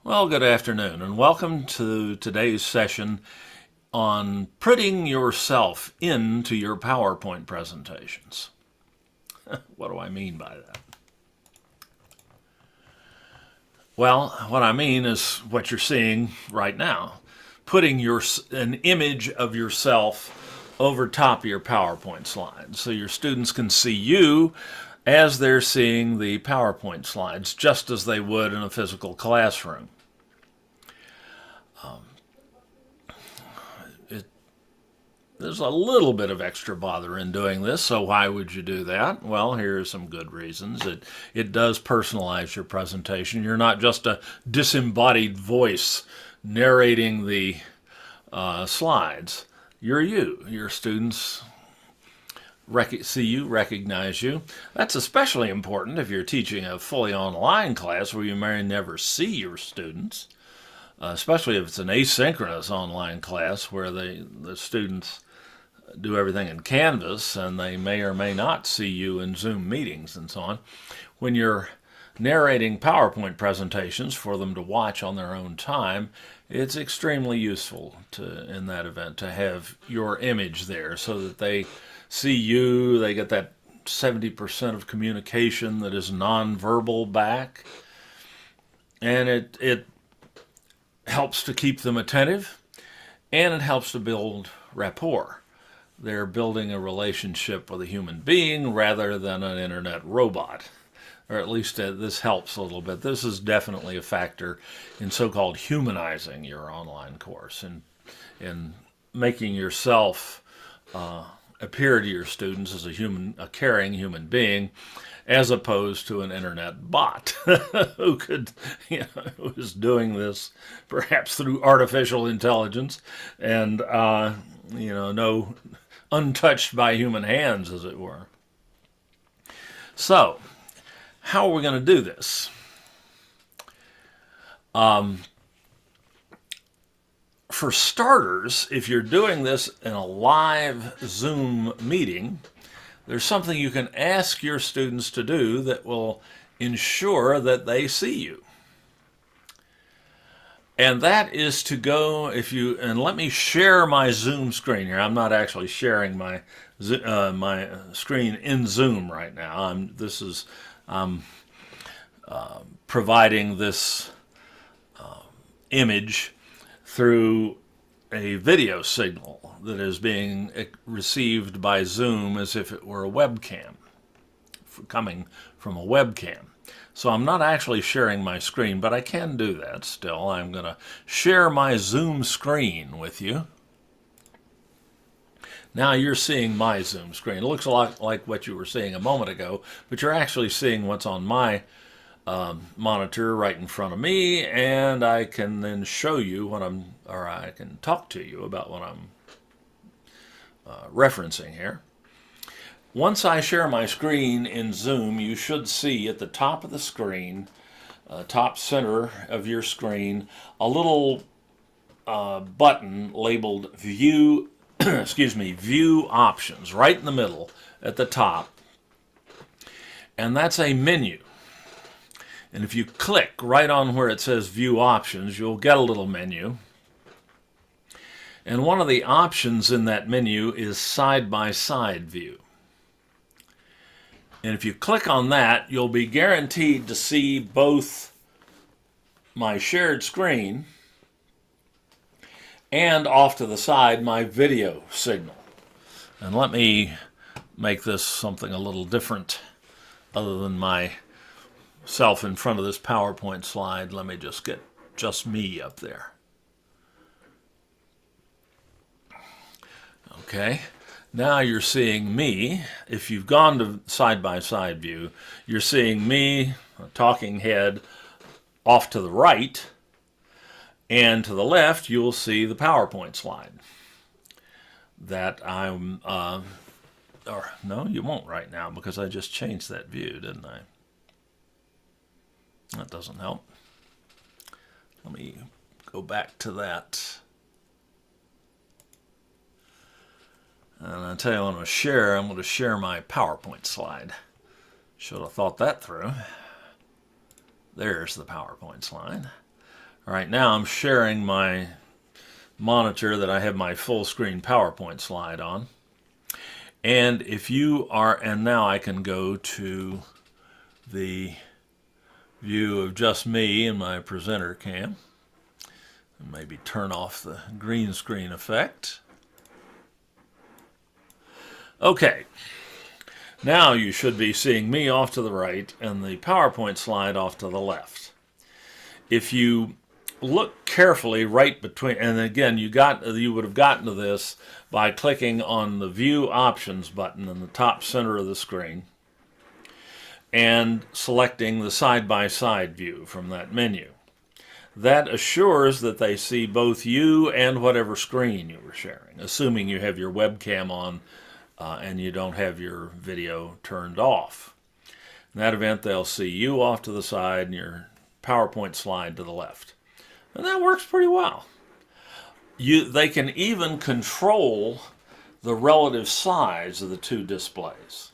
Well, good afternoon, and welcome to today's session on putting yourself into your PowerPoint presentations. What do I mean by that? Well, what I mean is what you're seeing right now. Putting an image of yourself over top of your PowerPoint slides so your students can see you as they're seeing the PowerPoint slides, just as they would in a physical classroom. There's a little bit of extra bother in doing this, so why would you do that? Well, here are some good reasons. It does personalize your presentation. You're not just a disembodied voice narrating the slides. You're you. Your students see you, recognize you. That's especially important if you're teaching a fully online class where you may never see your students, especially if it's an asynchronous online class where the students do everything in Canvas and they may or may not see you in Zoom meetings and so on. When you're narrating PowerPoint presentations for them to watch on their own time, it's extremely useful in that event to have your image there so that they see you, they get that 70% of communication that is nonverbal back, and it helps to keep them attentive, and it helps to build rapport. They're building a relationship with a human being rather than an internet robot. Or at least this helps a little bit. This is definitely a factor in so-called humanizing your online course and in making yourself appear to your students as a caring human being, as opposed to an internet bot who who is doing this perhaps through artificial intelligence and no untouched by human hands, as it were. So, how are we going to do this? For starters, if you're doing this in a live Zoom meeting, there's something you can ask your students to do that will ensure that they see you. And that is to go, and let me share my Zoom screen here. I'm not actually sharing my screen in Zoom right now. I'm providing this image through a video signal that is being received by Zoom as if it were a webcam, coming from a webcam. So I'm not actually sharing my screen, but I can do that still. I'm going to share my Zoom screen with you. Now you're seeing my Zoom screen. It looks a lot like what you were seeing a moment ago, but you're actually seeing what's on my monitor right in front of me, and I can then show you I can talk to you about what I'm referencing here. Once I share my screen in Zoom, you should see at the top of the screen, top center of your screen, a little button labeled View, View Options, right in the middle at the top. And that's a menu. And if you click right on where it says View Options, you'll get a little menu. And one of the options in that menu is side-by-side view. And if you click on that, you'll be guaranteed to see both my shared screen and off to the side my video signal. And let me make this something a little different other than myself in front of this PowerPoint slide. Let me just get just me up there. Okay. Now you're seeing me. If you've gone to side-by-side view, you're seeing me, a talking head, off to the right, and to the left you'll see the PowerPoint slide that no, you won't right now because I just changed that view, didn't I? That doesn't help. Let me go back to that. And I tell you, I'm going to share my PowerPoint slide. Should have thought that through. There's the PowerPoint slide. All right, now I'm sharing my monitor that I have my full screen PowerPoint slide on. And if you are, and now I can go to the view of just me and my presenter cam. And maybe turn off the green screen effect. Okay, now you should be seeing me off to the right and the PowerPoint slide off to the left. If you look carefully right between, and again, you would have gotten to this by clicking on the View Options button in the top center of the screen and selecting the side-by-side view from that menu. That assures that they see both you and whatever screen you were sharing, assuming you have your webcam on and you don't have your video turned off. In that event, they'll see you off to the side and your PowerPoint slide to the left. And that works pretty well. They can even control the relative size of the two displays.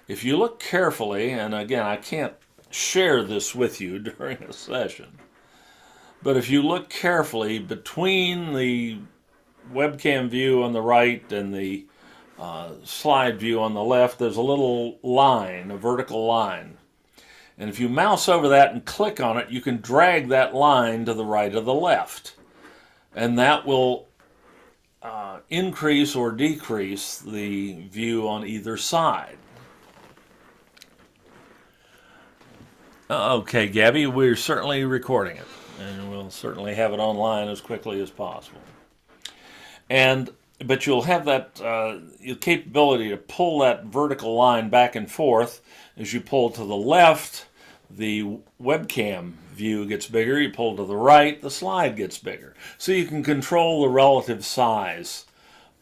If you look carefully, and again, I can't share this with you during a session, but if you look carefully between the webcam view on the right and the slide view on the left, there's a little line, a vertical line. And if you mouse over that and click on it, you can drag that line to the right or the left. And that will increase or decrease the view on either side. Okay, Gabby, we're certainly recording it. And we'll certainly have it online as quickly as possible. But you'll have that capability to pull that vertical line back and forth. As you pull to the left, the webcam view gets bigger. You pull to the right, the slide gets bigger. So you can control the relative size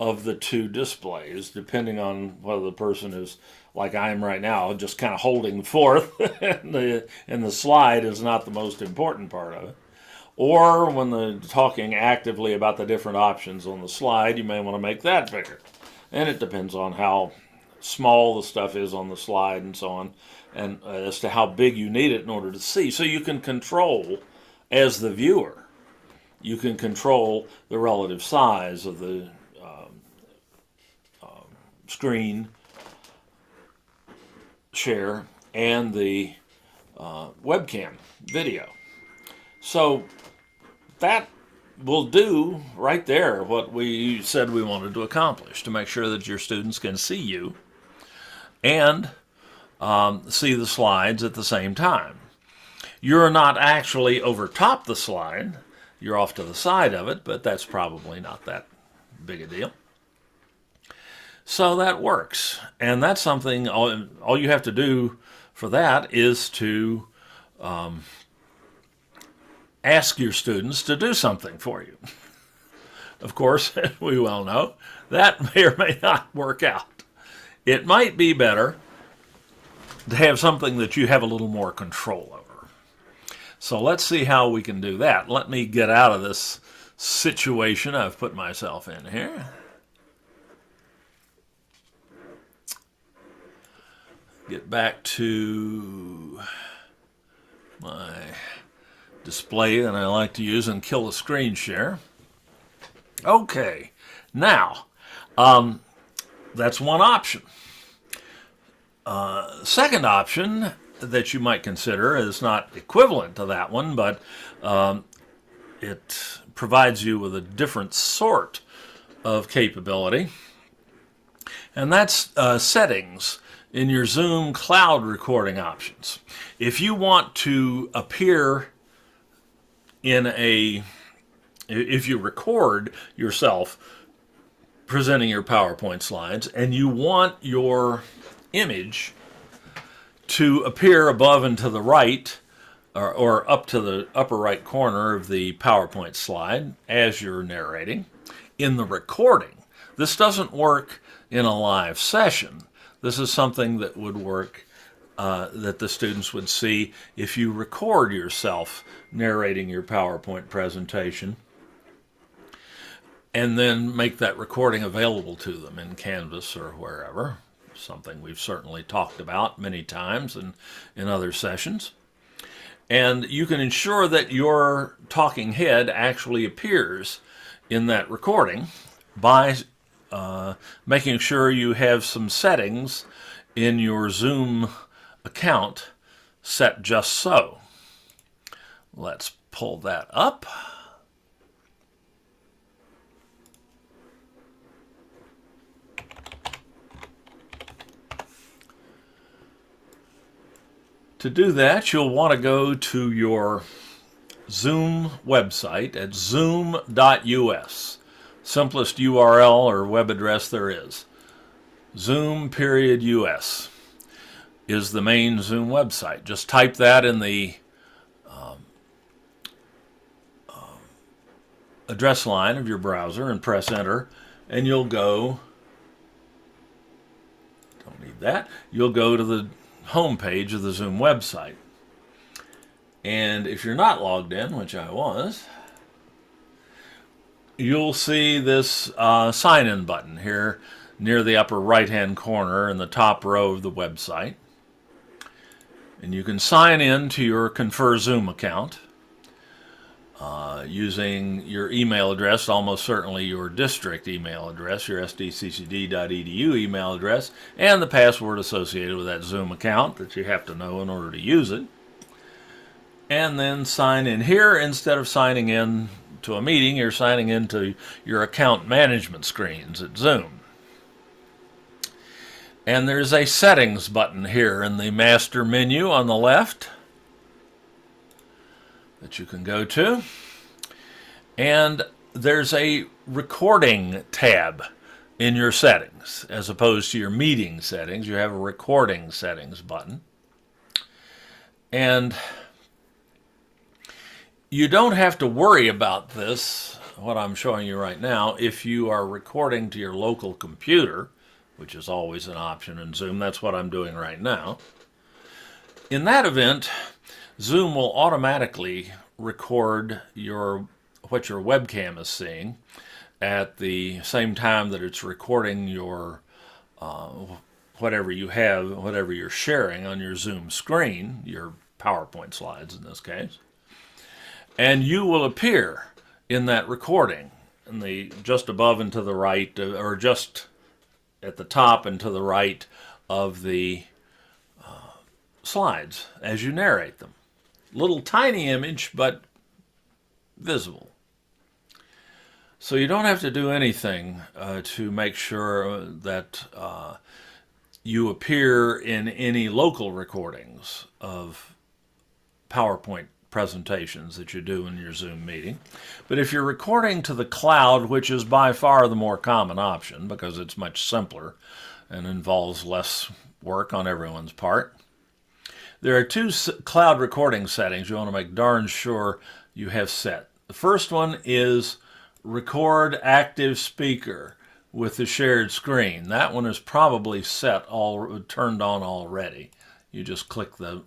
of the two displays depending on whether the person is, like I am right now, just kind of holding forth and the slide is not the most important part of it. Or when they're talking actively about the different options on the slide, you may want to make that bigger. And it depends on how small the stuff is on the slide and so on, and as to how big you need it in order to see. So you can control, as the viewer, you can control the relative size of the screen share and the webcam video. So that will do right there what we said we wanted to accomplish, to make sure that your students can see you and see the slides at the same time. You're not actually over top the slide, you're off to the side of it, but that's probably not that big a deal. So that works, and that's something, all you have to do for that is to ask your students to do something for you. Of course, we well know, that may or may not work out. It might be better to have something that you have a little more control over. So let's see how we can do that. Let me get out of this situation I've put myself in here. Get back to my display that I like to use and kill the screen share. Okay, now that's one option. Second option that you might consider is not equivalent to that one, but it provides you with a different sort of capability, and that's settings in your Zoom cloud recording options. If you want to appear if you record yourself presenting your PowerPoint slides and you want your image to appear above and to the right or up to the upper right corner of the PowerPoint slide as you're narrating in the recording. This doesn't work in a live session. This is something that would work that the students would see if you record yourself narrating your PowerPoint presentation and then make that recording available to them in Canvas or wherever, something we've certainly talked about many times in other sessions. And you can ensure that your talking head actually appears in that recording by making sure you have some settings in your Zoom account set just so. Let's pull that up. To do that, you'll want to go to your Zoom website at zoom.us. Simplest URL or web address there is. Zoom.us is the main Zoom website. Just type that in the address line of your browser and press enter, and you'll go, don't need that, you'll go to the home page of the Zoom website. And if you're not logged in, which I was, you'll see this sign-in button here near the upper right-hand corner in the top row of the website. And you can sign in to your Confer Zoom account using your email address, almost certainly your district email address, your sdccd.edu email address, and the password associated with that Zoom account that you have to know in order to use it. And then sign in here. Instead of signing in to a meeting, you're signing into your account management screens at Zoom. And there's a settings button here in the master menu on the left that you can go to. And there's a recording tab in your settings. As opposed to your meeting settings, you have a recording settings button. And you don't have to worry about this, what I'm showing you right now, if you are recording to your local computer, which is always an option in Zoom. That's what I'm doing right now. In that event, Zoom will automatically record what your webcam is seeing at the same time that it's recording your whatever you have, whatever you're sharing on your Zoom screen, your PowerPoint slides in this case. And you will appear in that recording, in the just above and to the right, or just at the top and to the right of the slides as you narrate them. Little tiny image, but visible. So you don't have to do anything to make sure that you appear in any local recordings of PowerPoint presentations that you do in your Zoom meeting. But if you're recording to the cloud, which is by far the more common option because it's much simpler and involves less work on everyone's part, there are two cloud recording settings you want to make darn sure you have set. The first one is record active speaker with the shared screen. That one is probably turned on already. You just click the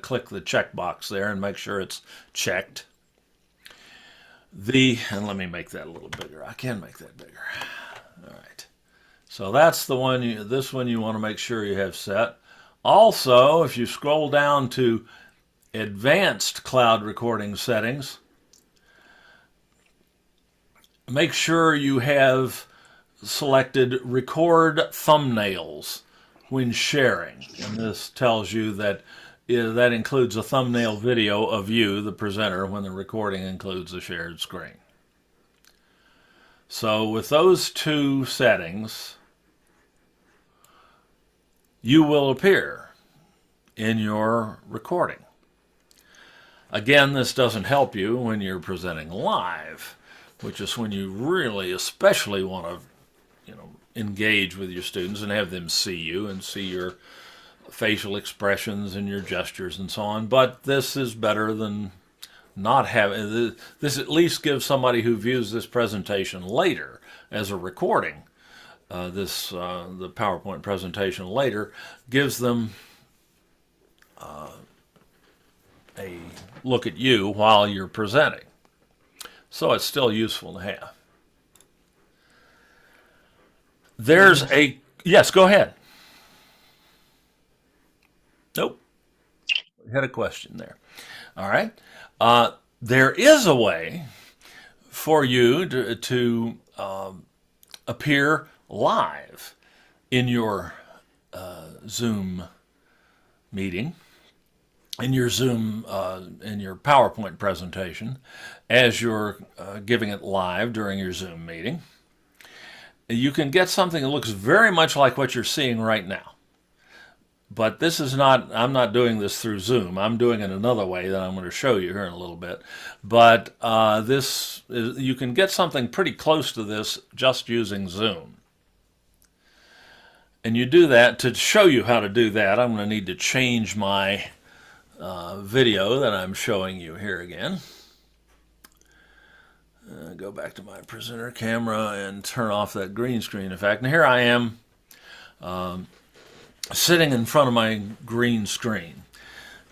click the checkbox there and make sure it's checked. And let me make that a little bigger. I can make that bigger. All right. So that's the one. This one you want to make sure you have set. Also, if you scroll down to advanced cloud recording settings, make sure you have selected record thumbnails when sharing. And this tells you that that includes a thumbnail video of you, the presenter, when the recording includes a shared screen. So with those two settings, you will appear in your recording. Again, this doesn't help you when you're presenting live, which is when you really especially want to, engage with your students and have them see you and see your facial expressions and your gestures and so on. But this is better than not having this. At least gives somebody who views this presentation later as a recording, the PowerPoint presentation later, gives them a look at you while you're presenting. So it's still useful to have. Yes, go ahead. Nope. You had a question there. All right. There is a way for you to appear live in your Zoom meeting, in your Zoom, in your PowerPoint presentation, as you're giving it live during your Zoom meeting. You can get something that looks very much like what you're seeing right now. But this is not, I'm not doing this through Zoom. I'm doing it another way that I'm going to show you here in a little bit. But you can get something pretty close to this just using Zoom. And you do that. To show you how to do that, I'm going to need to change my video that I'm showing you here again. Go back to my presenter camera and turn off that green screen effect. And here I am sitting in front of my green screen.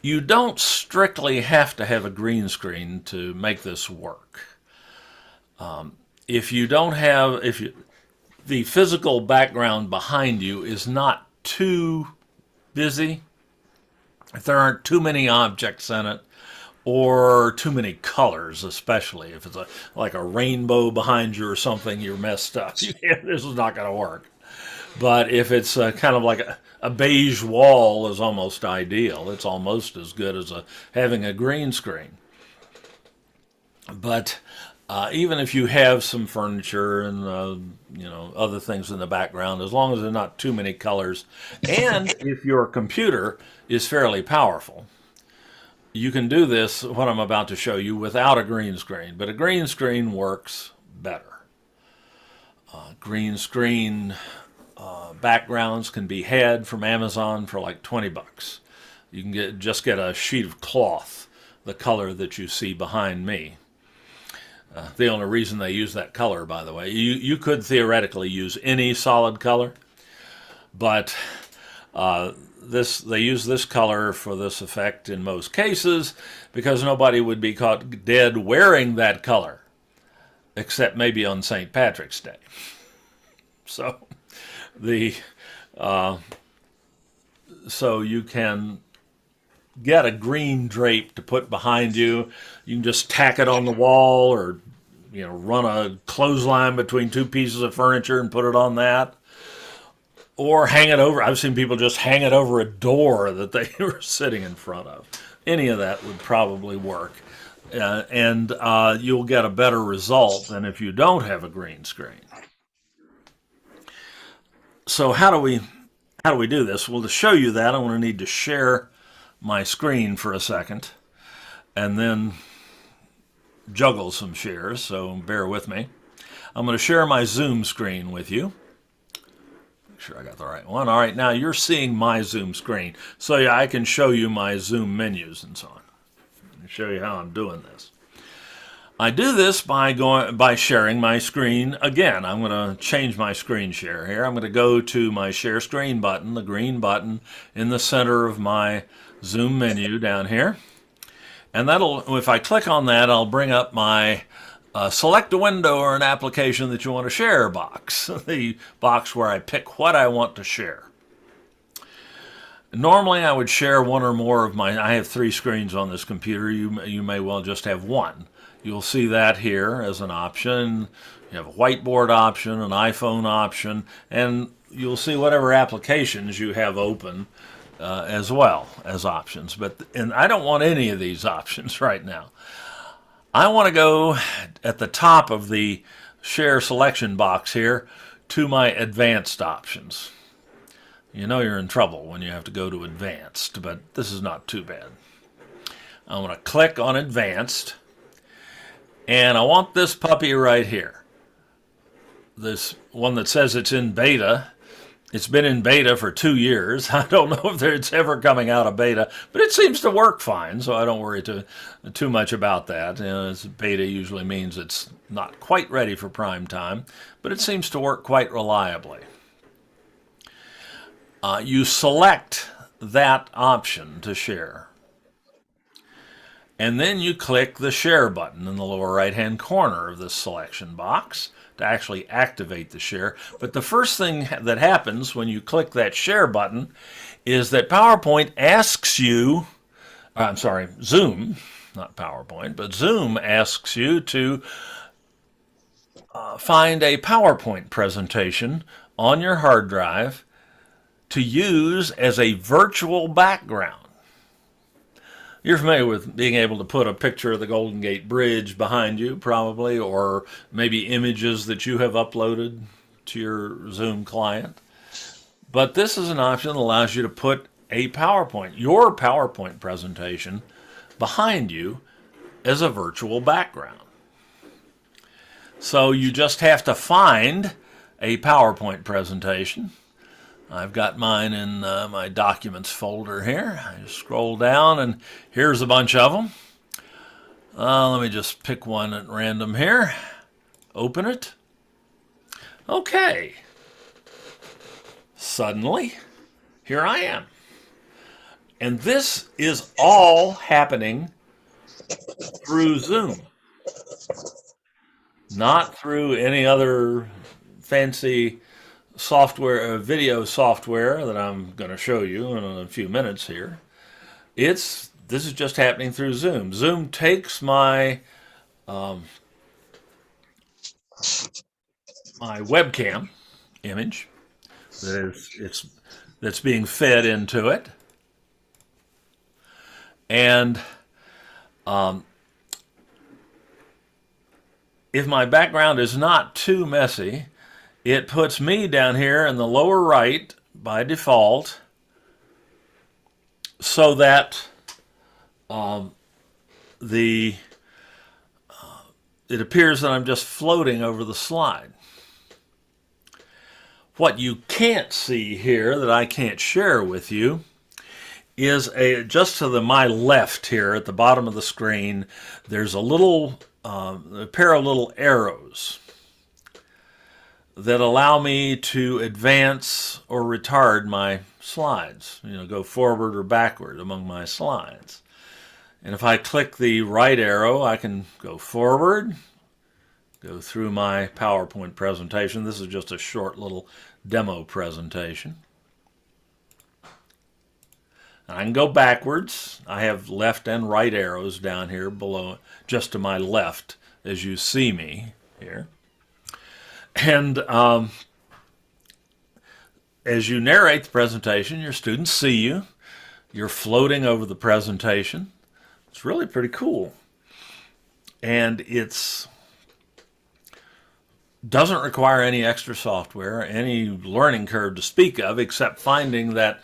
You don't strictly have to have a green screen to make this work. If you don't have, the physical background behind you is not too busy, if there aren't too many objects in it, or too many colors, especially if it's like a rainbow behind you or something, you're messed up. This is not going to work. But if it's kind of like a beige wall is almost ideal. It's almost as good as having a green screen. But even if you have some furniture and other things in the background, as long as there are not too many colors, and if your computer is fairly powerful, you can do this, what I'm about to show you, without a green screen. But a green screen works better. Green screen backgrounds can be had from Amazon for like 20 bucks. You can just get a sheet of cloth, the color that you see behind me. The only reason they use that color, by the way, you could theoretically use any solid color, but they use this color for this effect in most cases because nobody would be caught dead wearing that color, except maybe on St. Patrick's Day. So so you can get a green drape to put behind you. You can just tack it on the wall, or run a clothesline between two pieces of furniture and put it on that. Or hang it over. I've seen people just hang it over a door that they were sitting in front of. Any of that would probably work. And you'll get a better result than if you don't have a green screen. So how do we do this? Well, to show you that, I'm going to need to share my screen for a second and then juggle some shares, so bear with me. I'm going to share my Zoom screen with you. Make sure I got the right one. All right, now you're seeing my Zoom screen, so yeah, I can show you my Zoom menus and so on. Let me show you how I'm doing this. I do this by sharing my screen again. I'm going to change my screen share here. I'm going to go to my share screen button, the green button in the center of my Zoom menu down here. And if I click on that, I'll bring up my select a window or an application that you want to share box, the box where I pick what I want to share. Normally I would share one or more of I have 3 screens on this computer. You may well just have one. You'll see that here as an option. You have a whiteboard option, an iPhone option, and you'll see whatever applications you have open as well as options. And I don't want any of these options right now. I want to go at the top of the share selection box here to my advanced options. You know you're in trouble when you have to go to advanced, but this is not too bad. I want to click on advanced, and I want this puppy right here. This one that says it's in beta. It's been in beta for 2 years. I don't know if it's ever coming out of beta, but it seems to work fine, so I don't worry too much about that. Beta usually means it's not quite ready for prime time, but it seems to work quite reliably. You select that option to share, and then you click the share button in the lower right-hand corner of this selection box to actually activate the share. But the first thing that happens when you click that share button is that PowerPoint asks you I'm sorry, Zoom, not PowerPoint, but Zoom asks you to find a PowerPoint presentation on your hard drive to use as a virtual background. You're familiar with being able to put a picture of the Golden Gate Bridge behind you, probably, or maybe images that you have uploaded to your Zoom client. But this is an option that allows you to put your PowerPoint presentation behind you as a virtual background. So you just have to find a PowerPoint presentation. I've got mine in my documents folder here. I just scroll down and here's a bunch of them. Let me just pick one at random here. Open it. Okay. Suddenly, here I am. And this is all happening through Zoom, not through any other fancy software, video software that I'm going to show you in a few minutes here. This is just happening through Zoom. Zoom takes my my webcam image that's being fed into it, and if my background is not too messy, it puts me down here in the lower right by default, so that it appears that I'm just floating over the slide. What you can't see here that I can't share with you is just to my left here at the bottom of the screen, there's a pair of little arrows that allow me to advance or retard my slides, go forward or backward among my slides. And if I click the right arrow, I can go forward, go through my PowerPoint presentation. This is just a short little demo presentation. I can go backwards. I have left and right arrows down here below, just to my left, as you see me here. And as you narrate the presentation, your students see you. You're floating over the presentation. It's really pretty cool. And it doesn't require any extra software, any learning curve to speak of, except finding that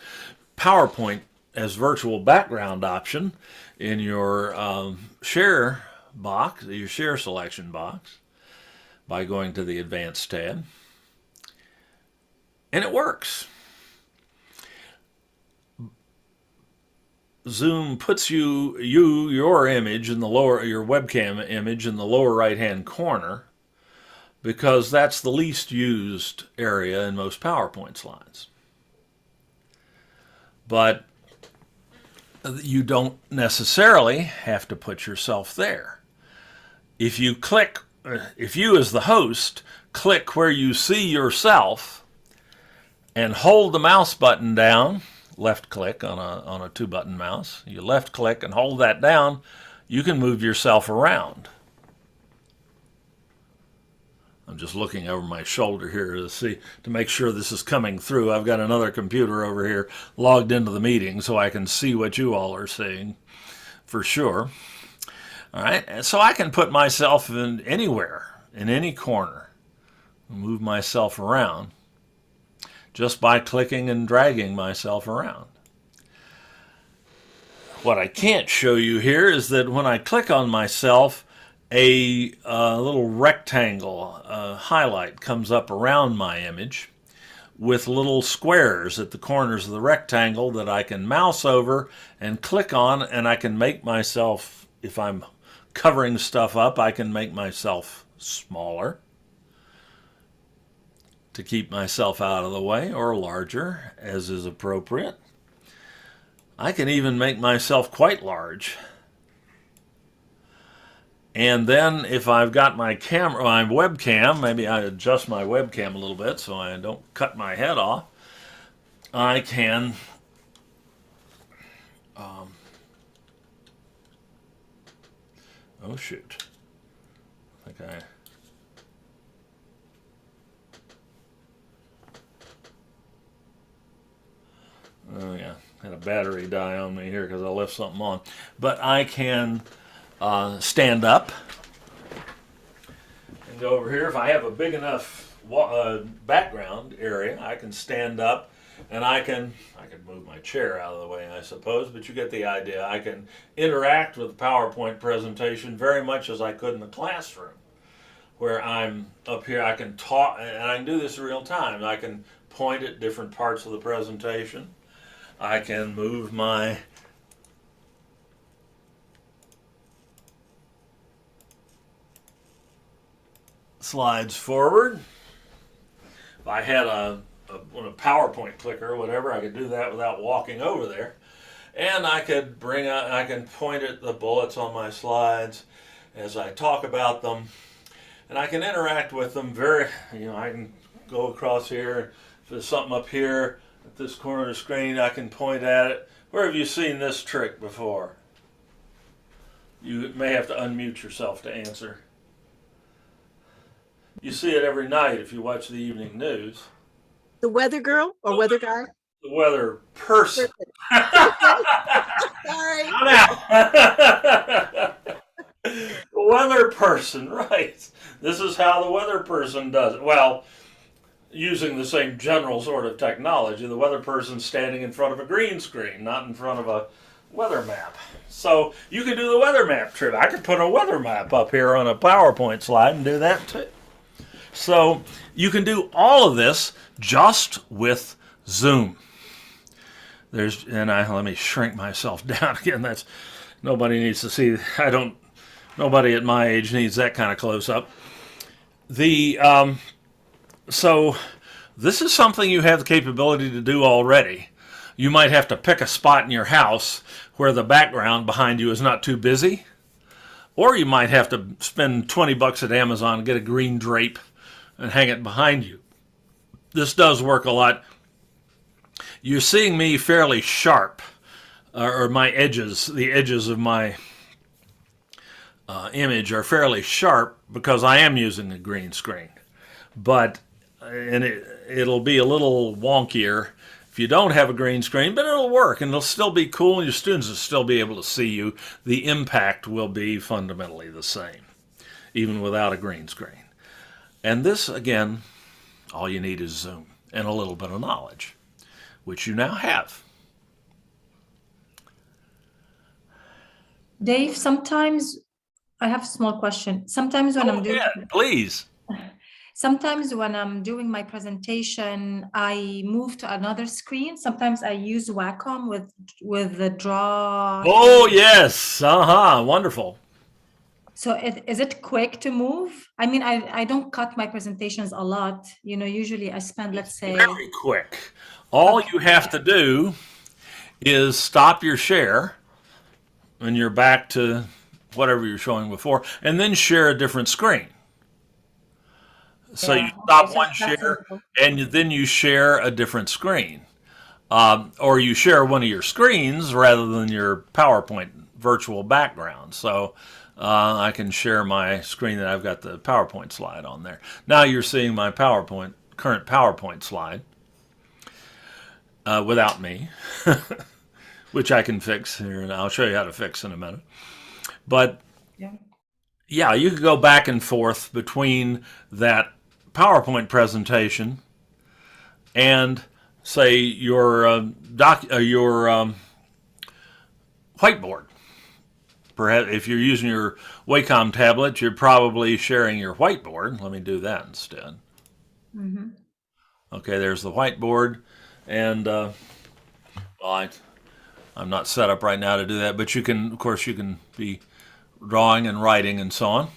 PowerPoint as virtual background option in your share box, your share selection box, by going to the Advanced tab. And it works. Zoom puts your image in the lower, your webcam image in the lower right-hand corner, because that's the least used area in most PowerPoint slides. But you don't necessarily have to put yourself there. If you as the host click where you see yourself and hold the mouse button down, left click on a 2-button mouse, you left click and hold that down, you can move yourself around. I'm just looking over my shoulder here to make sure this is coming through. I've got another computer over here logged into the meeting so I can see what you all are seeing for sure. All right, so I can put myself in anywhere, in any corner, move myself around just by clicking and dragging myself around. What I can't show you here is that when I click on myself, a little rectangle highlight comes up around my image with little squares at the corners of the rectangle that I can mouse over and click on, and I can make myself, if I'm covering stuff up, I can make myself smaller to keep myself out of the way, or larger as is appropriate. I can even make myself quite large. And then if I've got my webcam, maybe I adjust my webcam a little bit so I don't cut my head off, I can Oh, shoot. I think I... Oh, yeah. Had a battery die on me here because I left something on. But I can stand up and go over here. If I have a big enough background area, I can stand up and I can move my chair out of the way, I suppose, but you get the idea. I can interact with the PowerPoint presentation very much as I could in the classroom, where I'm up here. I can talk, and I can do this in real time. I can point at different parts of the presentation. I can move my slides forward. If I had a PowerPoint clicker or whatever, I could do that without walking over there. And I can point at the bullets on my slides as I talk about them. And I can interact with them I can go across here. If there's something up here at this corner of the screen, I can point at it. Where have you seen this trick before? You may have to unmute yourself to answer. You see it every night if you watch the evening news. The weather girl or weather guy? The weather person. Sorry. Now. The weather person, right. This is how the weather person does it. Well, using the same general sort of technology, the weather person's standing in front of a green screen, not in front of a weather map. So you can do the weather map trick. I could put a weather map up here on a PowerPoint slide and do that too. So you can do all of this just with Zoom. Let me shrink myself down again. Nobody needs to see. Nobody at my age needs that kind of close up. So this is something you have the capability to do already. You might have to pick a spot in your house where the background behind you is not too busy, or you might have to spend $20 at Amazon and get a green drape and hang it behind you. This does work a lot. You're seeing me fairly sharp, or my edges, the edges of my image are fairly sharp because I am using a green screen. But it'll be a little wonkier if you don't have a green screen, but it'll work and it'll still be cool and your students will still be able to see you. The impact will be fundamentally the same, even without a green screen. And this, again, all you need is Zoom and a little bit of knowledge, which you now have. Dave, sometimes I have a small question. Sometimes when Sometimes when I'm doing my presentation, I move to another screen. Sometimes I use Wacom with the draw. Oh, yes. Wonderful. So is it quick to move? I mean, I don't cut my presentations a lot. Usually I spend, let's say... Very quick. All you have to do is stop your share and you're back to whatever you're showing before, and then share a different screen. So you stop one share and then you share a different screen. Or you share one of your screens rather than your PowerPoint virtual background. So I can share my screen that I've got the PowerPoint slide on there. Now you're seeing my current PowerPoint slide without me, which I can fix here, and I'll show you how to fix in a minute. But yeah, you could go back and forth between that PowerPoint presentation and, say, your whiteboard. Perhaps if you're using your Wacom tablet, you're probably sharing your whiteboard. Let me do that instead. Mm-hmm. Okay, there's the whiteboard, and I'm not set up right now to do that, but you can, of course, you can be drawing and writing and so on.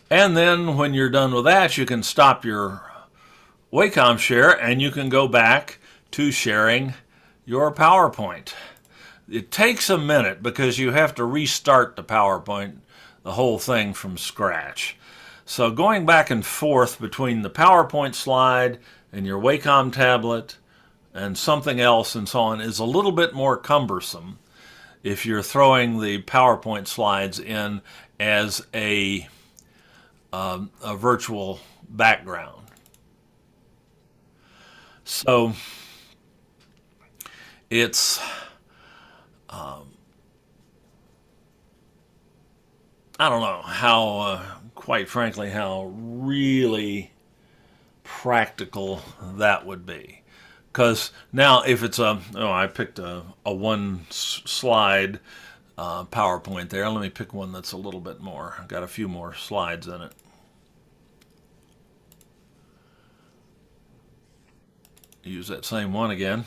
And then when you're done with that, you can stop your Wacom share and you can go back to sharing your PowerPoint. It takes a minute because you have to restart the PowerPoint, the whole thing from scratch. So going back and forth between the PowerPoint slide and your Wacom tablet and something else and so on is a little bit more cumbersome. if you're throwing the PowerPoint slides in as a virtual background. So it's I don't know how, quite frankly, how really practical that would be. Because now, if it's I picked a one slide PowerPoint there. Let me pick one that's a little bit more. I've got a few more slides in it. Use that same one again.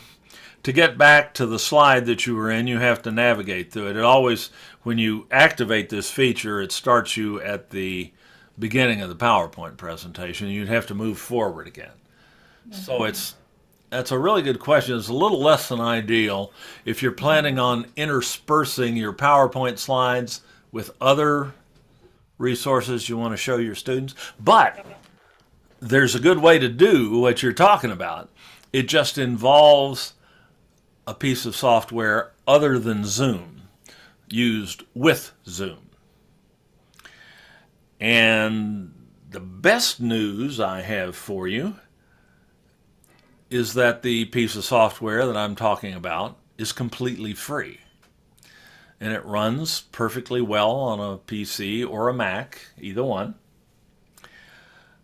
To get back to the slide that you were in, you have to navigate through it. It always, when you activate this feature, it starts you at the beginning of the PowerPoint presentation. You'd have to move forward again. So that's a really good question. It's a little less than ideal if you're planning on interspersing your PowerPoint slides with other resources you want to show your students. But there's a good way to do what you're talking about. It just involves a piece of software other than Zoom, used with Zoom. And the best news I have for you is that the piece of software that I'm talking about is completely free. And it runs perfectly well on a PC or a Mac, either one.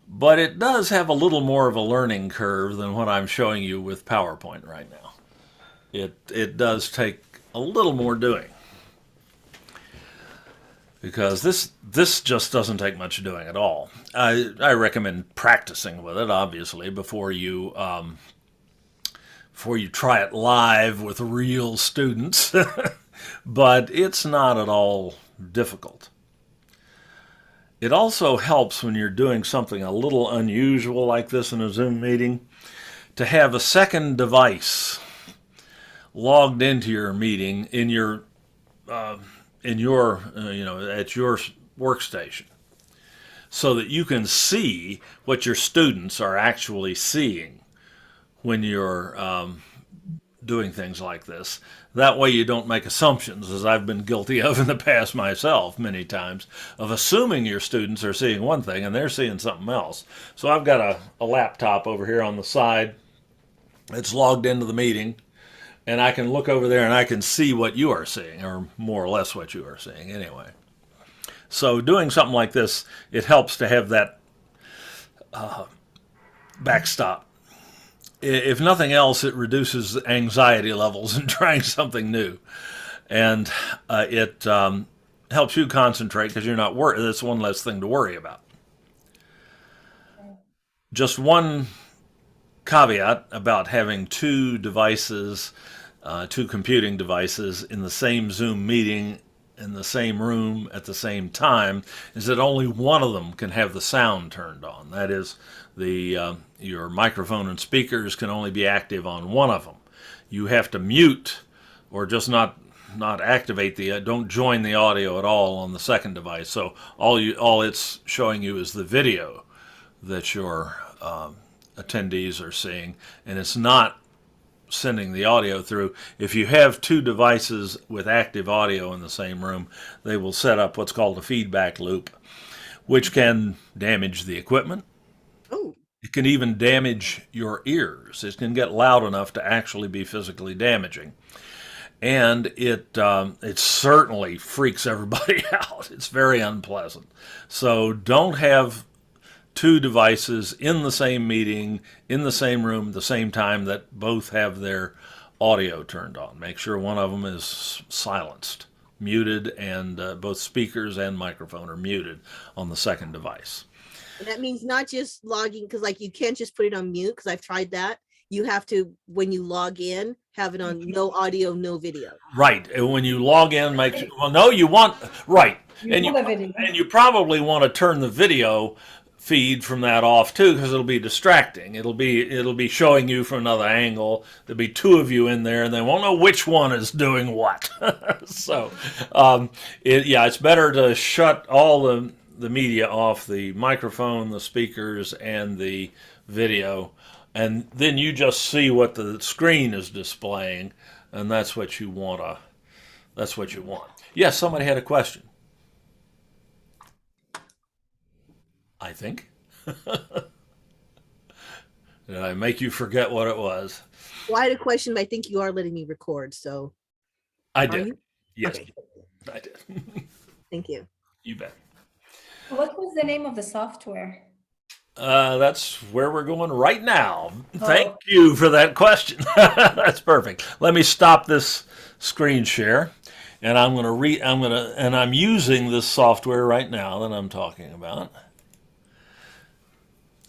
But it does have a little more of a learning curve than what I'm showing you with PowerPoint right now. It does take a little more doing. Because this just doesn't take much doing at all. I recommend practicing with it, obviously, before you try it live with real students. But it's not at all difficult. It also helps when you're doing something a little unusual like this in a Zoom meeting to have a second device logged into your meeting at your workstation, so that you can see what your students are actually seeing when you're doing things like this. That way you don't make assumptions, as I've been guilty of in the past myself many times, of assuming your students are seeing one thing and they're seeing something else. So I've got a laptop over here on the side. It's logged into the meeting, and I can look over there and I can see what you are seeing, or more or less what you are seeing anyway. So doing something like this, it helps to have that backstop. If nothing else, it reduces anxiety levels in trying something new. And it helps you concentrate because you're not worried. That's one less thing to worry about. Just one caveat about having two devices, two computing devices in the same Zoom meeting in the same room at the same time is that only one of them can have the sound turned on. That is, your microphone and speakers can only be active on one of them. You have to mute or just not activate don't join the audio at all on the second device. So all it's showing you is the video that your attendees are seeing, and it's not sending the audio through. If you have two devices with active audio in the same room, they will set up what's called a feedback loop, which can damage the equipment. Oh, It can even damage your ears. It can get loud enough to actually be physically damaging. And it certainly freaks everybody out. It's very unpleasant. So don't have two devices in the same meeting, in the same room, at the same time, that both have their audio turned on. Make sure one of them is silenced, muted, and both speakers and microphone are muted on the second device. and that means not just logging, because like you can't just put it on mute, because I've tried that. You have to, when you log in, have it on no audio, no video. Right. And when you log in, you want, right. And you probably want to turn the video feed from that off too, because it'll be distracting. It'll be showing you from another angle. There'll be two of you in there, and they won't know which one is doing what. So, it's better to shut all the media off, the microphone, the speakers, and the video, and then you just see what the screen is displaying, and that's what you want That's what you want. Yes, somebody had a question. I think. Did I make you forget what it was? Well, I had a question, but I think you are letting me record. So I are did. you? Yes, Okay. I did. Thank you. You bet. What was the name of the software? That's where we're going right now. Thank Oh, you for that question. That's perfect. Let me stop this screen share, and I'm using this software right now that I'm talking about.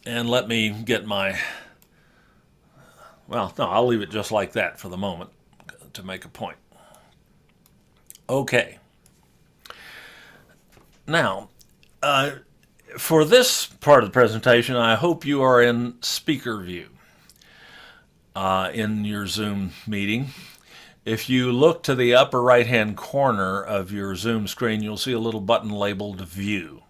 And let me get my, well, no, I'll leave it just like that for the moment to make a point. Okay. Now, for this part of the presentation, I hope you are in speaker view in your Zoom meeting. If you look to the upper right-hand corner of your Zoom screen, you'll see a little button labeled View.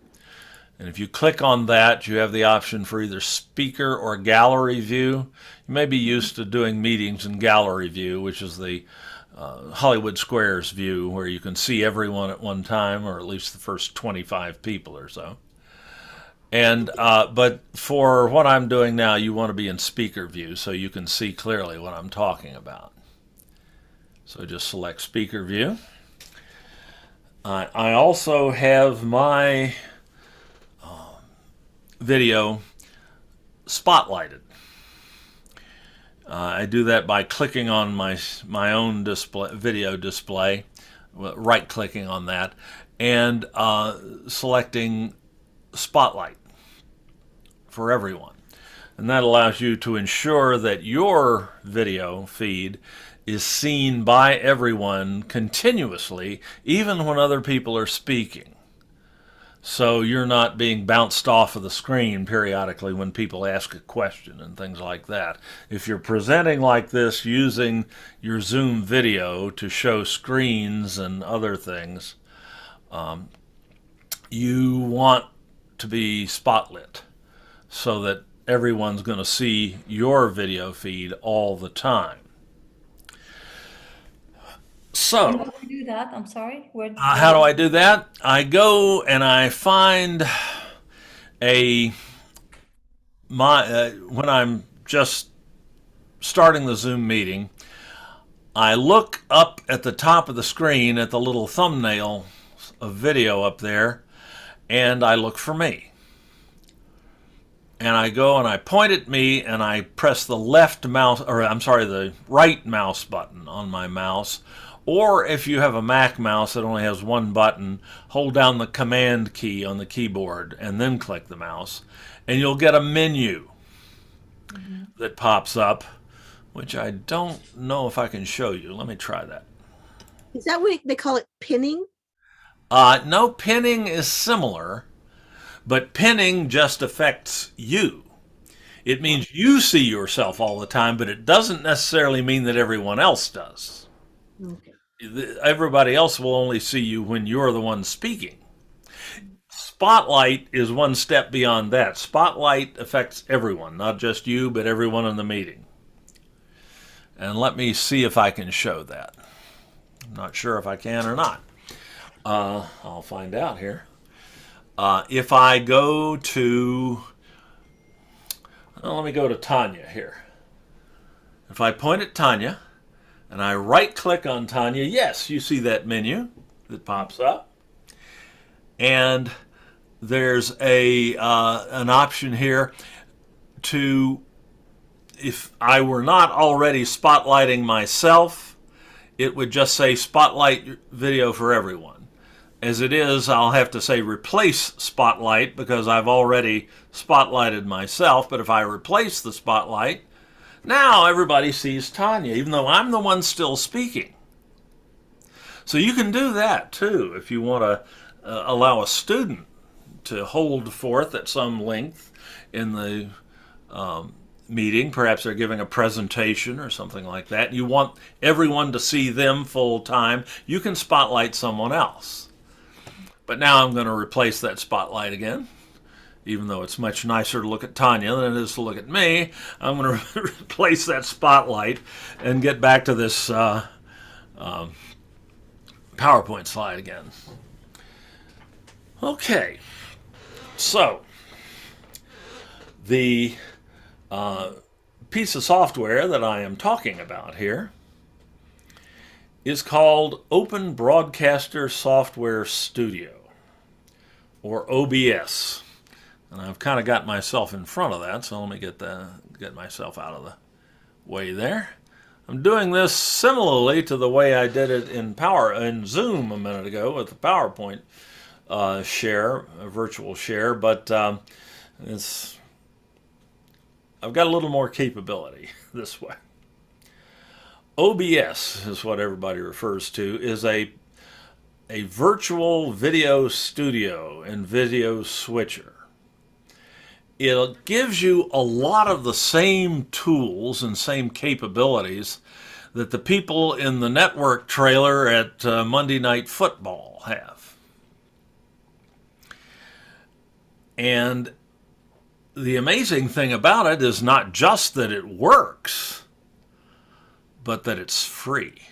And if you click on that, you have the option for either speaker or gallery view. You may be used to doing meetings in gallery view, which is the Hollywood Squares view, where you can see everyone at one time, or at least the first 25 people or so. And but for what I'm doing now, you want to be in speaker view so you can see clearly what I'm talking about. So just select speaker view. I also have my video spotlighted. I do that by clicking on my own video display, right clicking on that, and selecting spotlight for everyone. And that allows you to ensure that your video feed is seen by everyone continuously, even when other people are speaking. So you're not being bounced off of the screen periodically when people ask a question and things like that. If you're presenting like this using your Zoom video to show screens and other things, you want to be spotlit so that everyone's going to see your video feed all the time. So, and how do you do that? I'm sorry. how do I do that? I go and I find when I'm just starting the Zoom meeting, I look up at the top of the screen at the little thumbnail of video up there, and I look for me. And I go and I point at me and I press the the right mouse button on my mouse. Or if you have a Mac mouse that only has one button, hold down the Command key on the keyboard and then click the mouse. And you'll get a menu that pops up, which I don't know if I can show you. Let me try that. Is that what they call it, pinning? No, pinning is similar, but pinning just affects you. It means you see yourself all the time, but it doesn't necessarily mean that everyone else does. Okay. Everybody else will only see you when you're the one speaking. Spotlight is one step beyond that. Spotlight affects everyone, not just you, but everyone in the meeting. And let me see if I can show that. I'm not sure if I can or not. I'll find out here. If I go to, let me go to Tanya here. If I point at Tanya and I right click on Tanya, yes, you see that menu that pops up. And there's an option here to, if I were not already spotlighting myself, it would just say spotlight video for everyone. As it is, I'll have to say replace spotlight because I've already spotlighted myself. But if I replace the spotlight, now everybody sees Tanya, even though I'm the one still speaking. So you can do that too if you want to allow a student to hold forth at some length in the meeting. Perhaps they're giving a presentation or something like that. You want everyone to see them full time. You can spotlight someone else. But now I'm going to replace that spotlight again. Even though it's much nicer to look at Tanya than it is to look at me, I'm going to replace that spotlight and get back to this PowerPoint slide again. Okay, so the piece of software that I am talking about here is called Open Broadcaster Software Studio, or OBS. And I've kind of got myself in front of that, so let me get myself out of the way there. I'm doing this similarly to the way I did it in Zoom a minute ago with the PowerPoint share, a virtual share, but I've got a little more capability this way. OBS is what everybody refers to, is a virtual video studio and video switcher. It gives you a lot of the same tools and same capabilities that the people in the network trailer at Monday Night Football have. And the amazing thing about it is not just that it works, but that it's free.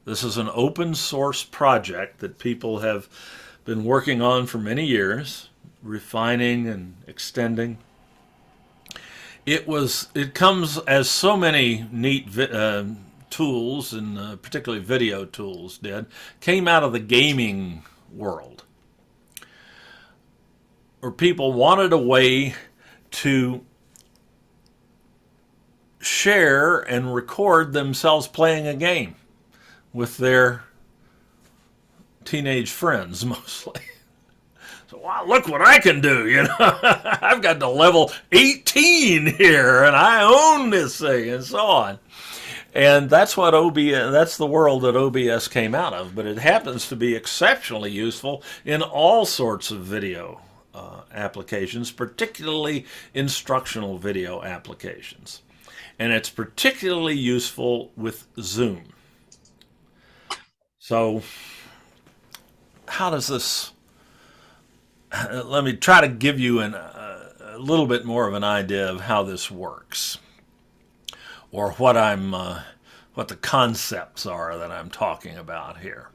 This is an open source project that people have been working on for many years, refining and extending. It comes as so many neat tools, and particularly video tools came out of the gaming world, where people wanted a way to share and record themselves playing a game with their teenage friends mostly. So, wow, look what I can do, you know. I've got to level 18 here and I own this thing and so on. And that's what that's the world that OBS came out of, but it happens to be exceptionally useful in all sorts of video applications, particularly instructional video applications. And it's particularly useful with Zoom. So, how does this... Let me try to give you a little bit more of an idea of how this works, or what the concepts are that I'm talking about here.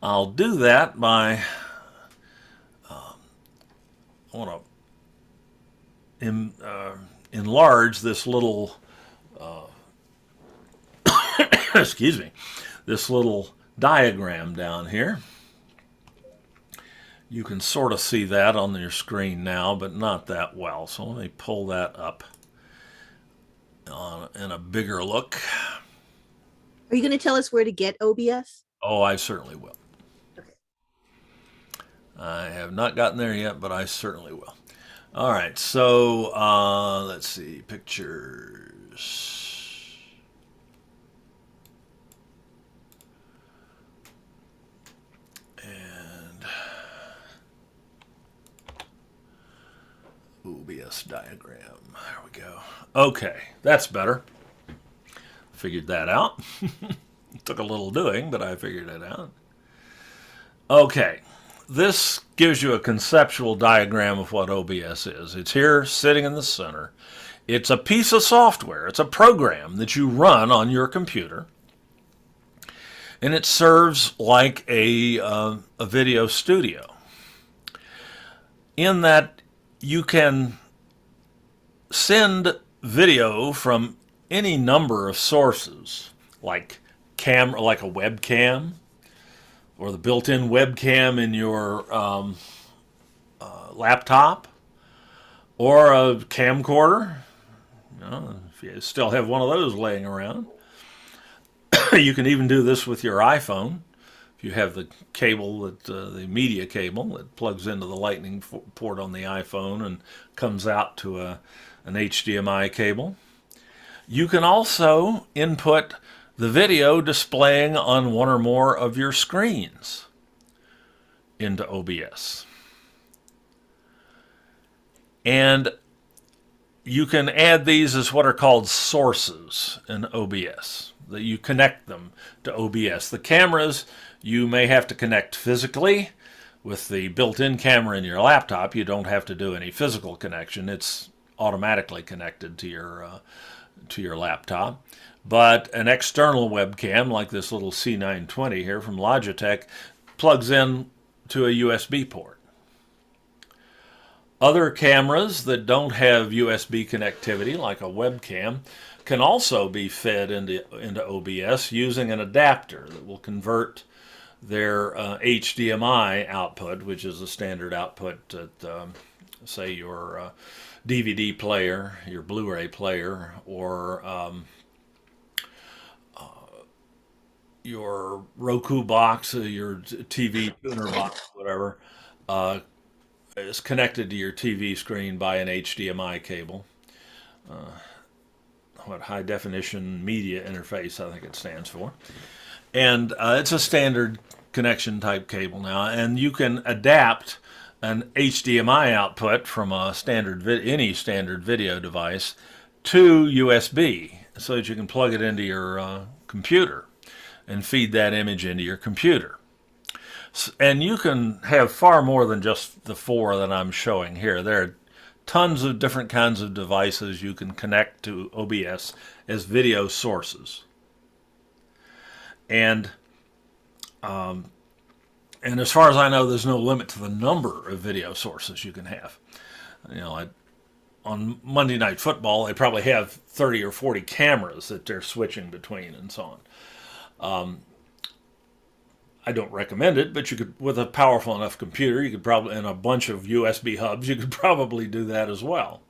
I'll do that by I want to enlarge this little excuse me, this little diagram down here. You can sort of see that on your screen now, but not that well. So let me pull that up in a bigger look. Are you going to tell us where to get OBS? Oh, I certainly will. Okay. I have not gotten there yet, but I certainly will. All right, so let's see, pictures. OBS diagram. There we go. Okay, that's better. Figured that out. Took a little doing, but I figured it out. Okay, this gives you a conceptual diagram of what OBS is. It's here sitting in the center. It's a piece of software. It's a program that you run on your computer. And it serves like a video studio. In that you can send video from any number of sources, like like a webcam, or the built-in webcam in your laptop, or a camcorder. You know, if you still have one of those laying around. You can even do this with your iPhone. You have the cable, the media cable that plugs into the lightning port on the iPhone and comes out to an HDMI cable. You can also input the video displaying on one or more of your screens into OBS. And you can add these as what are called sources in OBS, that you connect them to OBS. The cameras you may have to connect physically. With the built-in camera in your laptop, you don't have to do any physical connection. It's automatically connected to your laptop. but an external webcam like this little C920 here from Logitech plugs in to a USB port. Other cameras that don't have USB connectivity, like a webcam, can also be fed into OBS using an adapter that will convert their HDMI output, which is a standard output that, say, your DVD player, your Blu-ray player, or your Roku box, your TV tuner box, whatever, is connected to your TV screen by an HDMI cable. What high definition media interface, I think it stands for. And it's a standard connection type cable now, and you can adapt an HDMI output from a any standard video device to USB so that you can plug it into your computer and feed that image into your computer. And you can have far more than just the 4 that I'm showing here. There are tons of different kinds of devices you can connect to OBS as video sources. And as far as I know, there's no limit to the number of video sources you can have. You know, on Monday Night Football, they probably have 30 or 40 cameras that they're switching between and so on. I don't recommend it, but you could, with a powerful enough computer, you could probably, and a bunch of USB hubs, you could probably do that as well.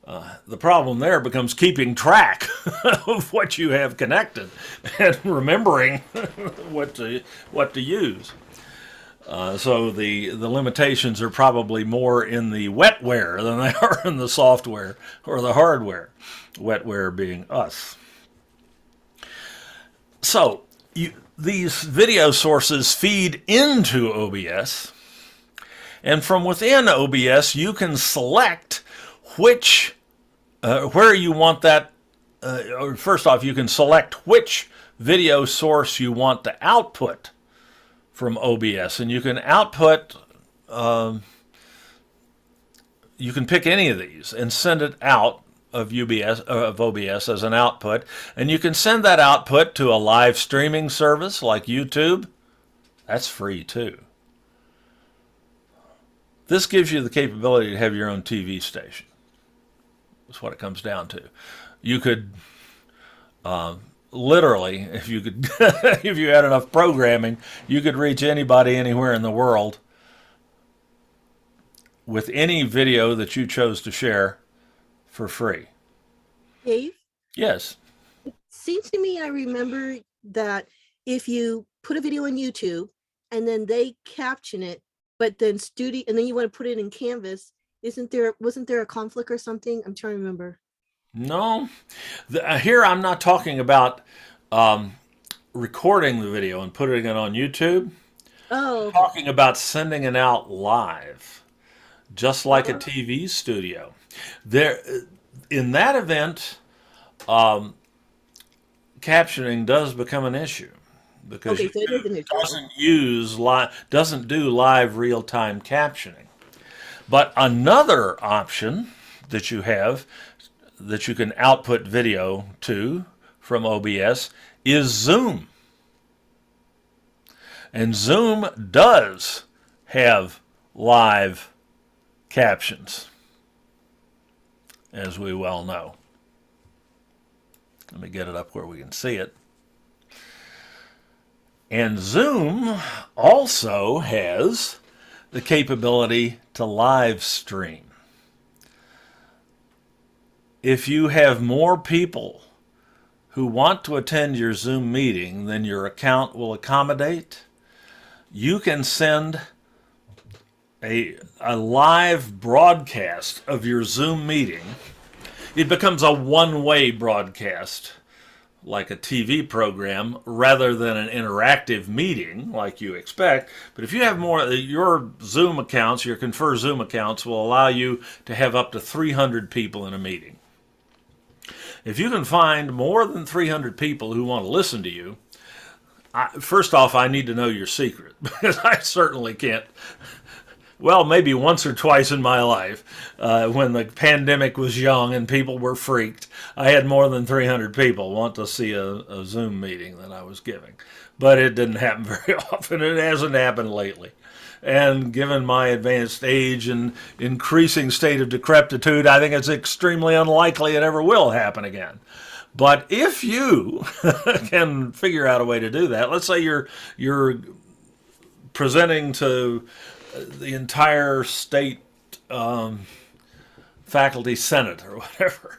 The problem there becomes keeping track of what you have connected and remembering what to use. So the limitations are probably more in the wetware than they are in the software or the hardware. Wetware being us. So these video sources feed into OBS, and from within OBS you can select which where you want that. Or first off, you can select which video source you want to output from OBS, and you can output. You can pick any of these and send it out of OBS as an output, and you can send that output to a live streaming service like YouTube. That's free too. This gives you the capability to have your own TV station. That's what it comes down to. You could literally, if you could, if you had enough programming, you could reach anybody anywhere in the world with any video that you chose to share for free. Dave? Yes. Seems to me I remember that if you put a video on YouTube and then they caption it, but then and then you want to put it in Canvas, wasn't there a conflict or something? I'm trying to remember. No. Here I'm not talking about recording the video and putting it on YouTube. Oh. I'm talking about sending it out live, just like a TV studio. In that event, captioning does become an issue because it doesn't do live real-time captioning. But another option that you have that you can output video to from OBS is Zoom. And Zoom does have live captions, as we well know. Let me get it up where we can see it. And Zoom also has the capability to live stream. If you have more people who want to attend your Zoom meeting than your account will accommodate, you can send a live broadcast of your Zoom meeting. It becomes a one-way broadcast, like a TV program, rather than an interactive meeting like you expect. But if you have more, your Zoom accounts, your Confer Zoom accounts will allow you to have up to 300 people in a meeting. If you can find more than 300 people who want to listen to you, first off, I need to know your secret, because I certainly can't well, maybe once or twice in my life, when the pandemic was young and people were freaked, I had more than 300 people want to see a Zoom meeting that I was giving. But it didn't happen very often. It hasn't happened lately. And given my advanced age and increasing state of decrepitude, I think it's extremely unlikely it ever will happen again. But if you can figure out a way to do that, let's say you're presenting to the entire state faculty senate or whatever,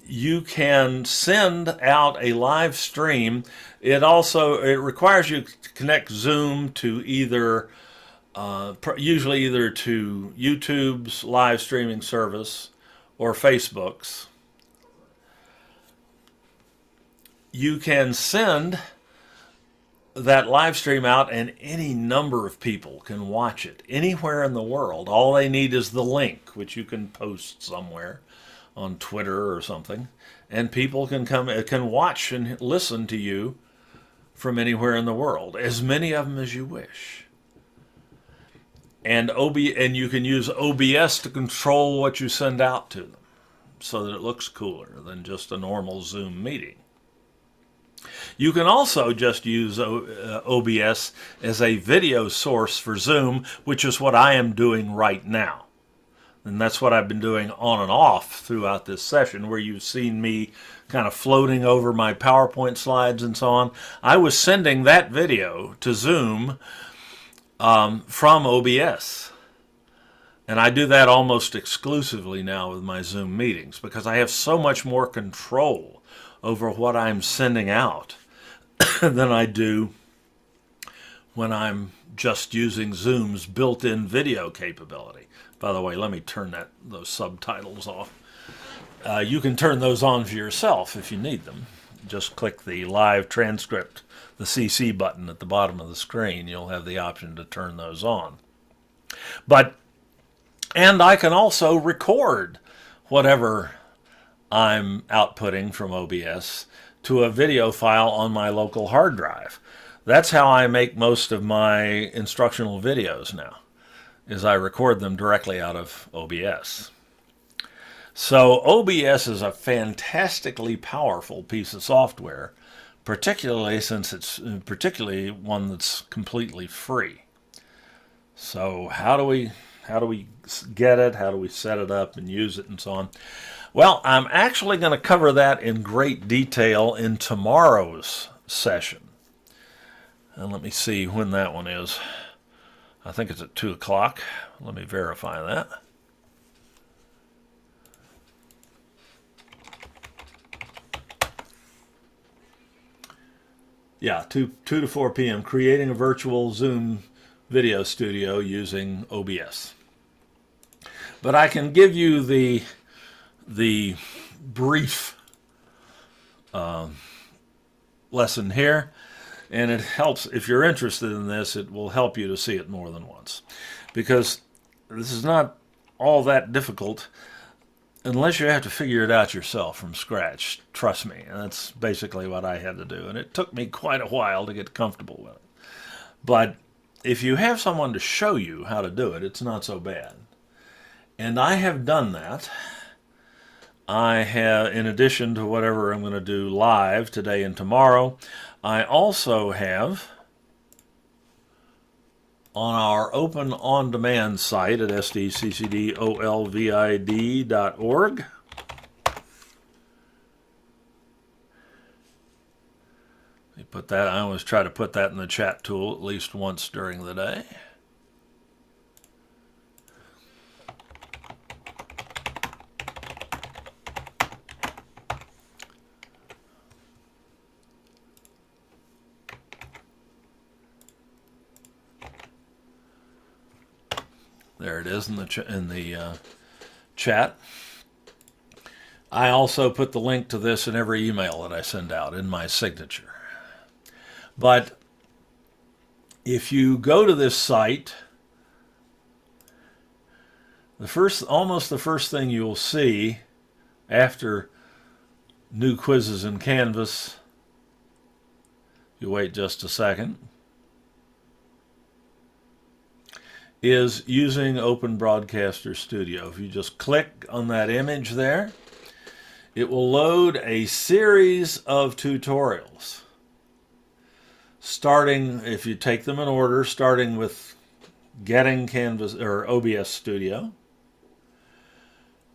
you can send out a live stream. It requires you to connect Zoom to usually either to YouTube's live streaming service or Facebook's. You can send that live stream out and any number of people can watch it anywhere in the world. All they need is the link, which you can post somewhere on Twitter or something, and people can watch and listen to you from anywhere in the world, as many of them as you wish. And you can use OBS to control what you send out to them so that it looks cooler than just a normal Zoom meeting. You can also just use OBS as a video source for Zoom, which is what I am doing right now. And that's what I've been doing on and off throughout this session, where you've seen me kind of floating over my PowerPoint slides and so on. I was sending that video to Zoom from OBS. And I do that almost exclusively now with my Zoom meetings because I have so much more control over what I'm sending out than I do when I'm just using Zoom's built-in video capability. By the way, let me turn those subtitles off. You can turn those on for yourself if you need them. Just click the live transcript, the CC button at the bottom of the screen. You'll have the option to turn those on. And I can also record whatever I'm outputting from OBS to a video file on my local hard drive. That's how I make most of my instructional videos now, is I record them directly out of OBS. So OBS is a fantastically powerful piece of software, particularly since it's one that's completely free. So how do we get it? How do we set it up and use it and so on? Well, I'm actually going to cover that in great detail in tomorrow's session. And let me see when that one is. I think it's at 2 o'clock. Let me verify that. Yeah, 2 to 4 p.m. Creating a virtual Zoom video studio using OBS. But I can give you the brief lesson here, and it helps. If you're interested in this, it will help you to see it more than once, because this is not all that difficult unless you have to figure it out yourself from scratch. Trust me, and that's basically what I had to do, and it took me quite a while to get comfortable with it. But if you have someone to show you how to do it, it's not so bad. And I have done that. I have, in addition to whatever I'm going to do live today and tomorrow, I also have on our open on-demand site at sdccdolvid.org. Put that. I always try to put that in the chat tool at least once during the day. There it is in the chat. I also put the link to this in every email that I send out in my signature. But if you go to this site, almost the first thing you'll see after new quizzes in Canvas, you wait just a second, is using Open Broadcaster Studio. If you just click on that image there, it will load a series of tutorials. Starting, if you take them in order, starting with getting Canvas or OBS Studio,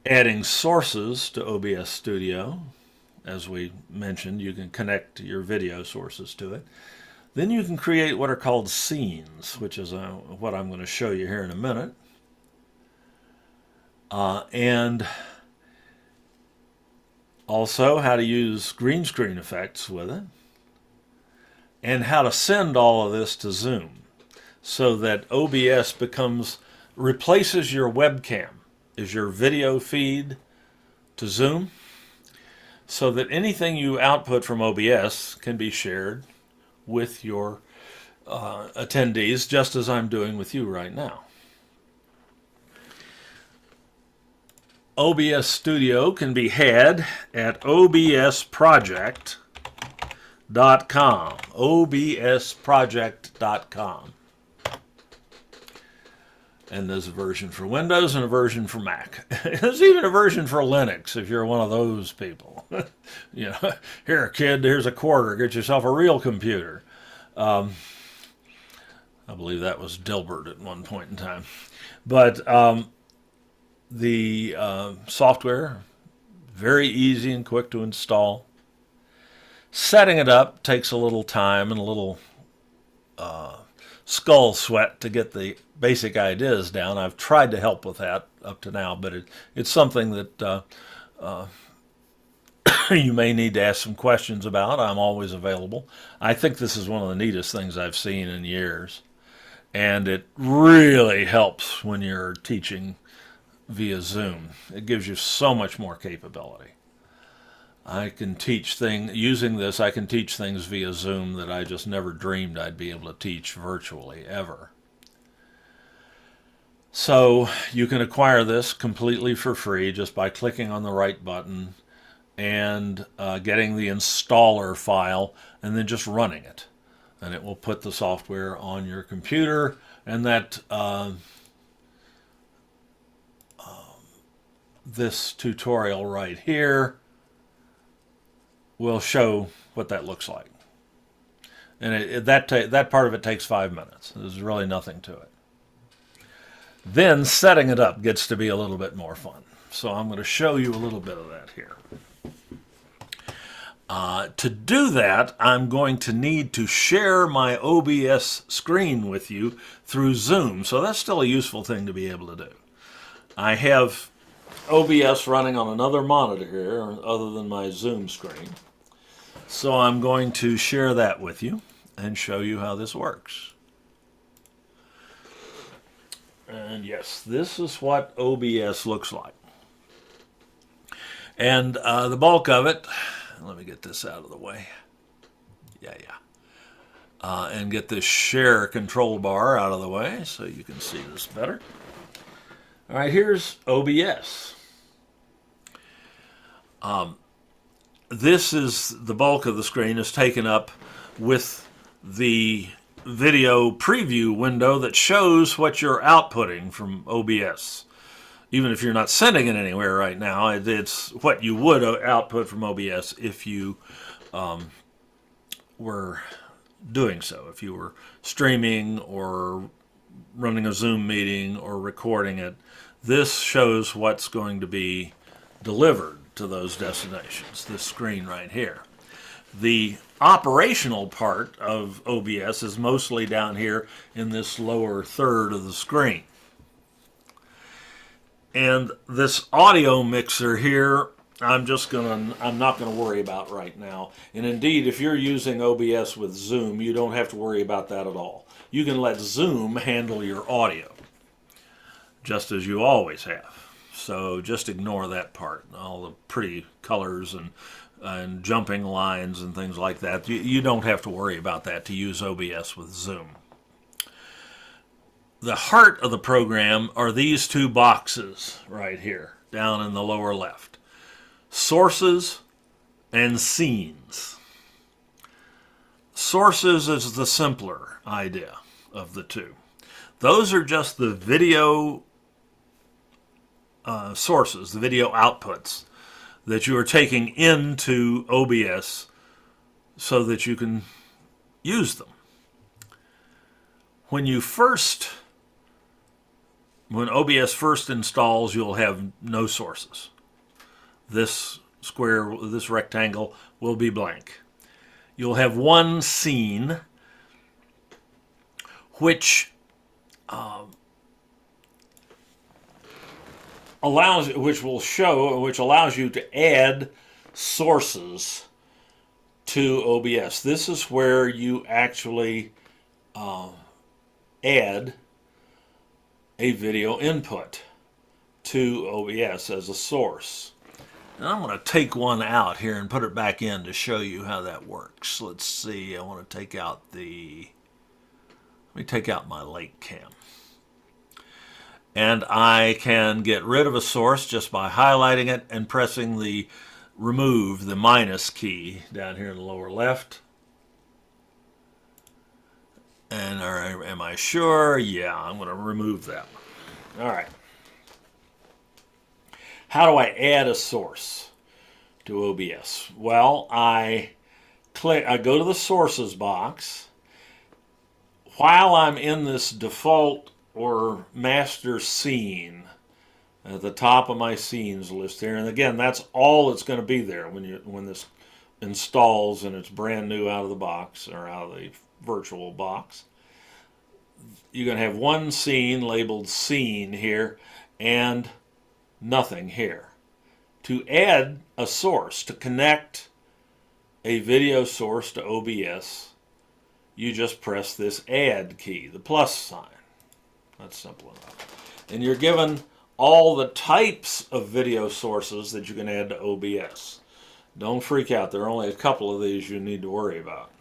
adding sources to OBS Studio. As we mentioned, you can connect your video sources to it. Then you can create what are called scenes, which is what I'm going to show you here in a minute. And also how to use green screen effects with it. And how to send all of this to Zoom so that OBS replaces your webcam, is your video feed to Zoom, so that anything you output from OBS can be shared with your attendees, just as I'm doing with you right now. OBS Studio can be had at obsproject.com. obsproject.com. And there's a version for Windows and a version for Mac. There's even a version for Linux if you're one of those people. You know, here, kid, here's a quarter. Get yourself a real computer. I believe that was Dilbert at one point in time. But the software, very easy and quick to install. Setting it up takes a little time and a little skull sweat to get the basic ideas down. I've tried to help with that up to now, but it's something that you may need to ask some questions about. I'm always available. I think this is one of the neatest things I've seen in years, and it really helps when you're teaching via Zoom. It gives you so much more capability. I can teach using this, I can teach things via Zoom that I just never dreamed I'd be able to teach virtually, ever. So you can acquire this completely for free just by clicking on the right button and getting the installer file and then just running it. And it will put the software on your computer, and that this tutorial right here will show what that looks like. And that part of it takes 5 minutes. There's really nothing to it. Then setting it up gets to be a little bit more fun. So I'm going to show you a little bit of that here. To do that, I'm going to need to share my OBS screen with you through Zoom. So that's still a useful thing to be able to do. I have OBS running on another monitor here other than my Zoom screen. So I'm going to share that with you and show you how this works. And yes, this is what OBS looks like. And the bulk of it, let me get this out of the way. And get this share control bar out of the way so you can see this better. All right, here's OBS. This is the bulk of the screen is taken up with the video preview window that shows what you're outputting from OBS. Even if you're not sending it anywhere right now, it's what you would output from OBS if you were doing so. If you were streaming or running a Zoom meeting or recording it, this shows what's going to be delivered to those destinations, this screen right here. The operational part of OBS is mostly down here in this lower third of the screen. And this audio mixer here, I'm not going to worry about right now. And indeed, if you're using OBS with Zoom, you don't have to worry about that at all. You can let Zoom handle your audio, just as you always have. So just ignore that part, all the pretty colors and jumping lines and things like that. You don't have to worry about that to use OBS with Zoom. The heart of the program are these two boxes right here, down in the lower left. Sources and scenes. Sources is the simpler idea of the two. Those are just the video sources, the video outputs that you are taking into OBS so that you can use them. When OBS first installs, you'll have no sources. This square, this rectangle will be blank. You'll have one scene which allows you to add sources to OBS. This is where you actually add a video input to OBS as a source. And I'm going to take one out here and put it back in to show you how that works. Let's see, I want to take out let me take out my lake cam. And I can get rid of a source just by highlighting it and pressing the minus key down here in the lower left. And am I sure? Yeah, I'm going to remove that one. All right. How do I add a source to OBS? Well, I go to the sources box. While I'm in this default or master scene at the top of my scenes list here, and again, that's all that's going to be there when this installs and it's brand new out of the box or out of the virtual box. You're going to have one scene labeled scene here and nothing here. To add a source, to connect a video source to OBS, you just press this add key, the plus sign. That's simple enough. And you're given all the types of video sources that you can add to OBS. Don't freak out. There are only a couple of these you need to worry about.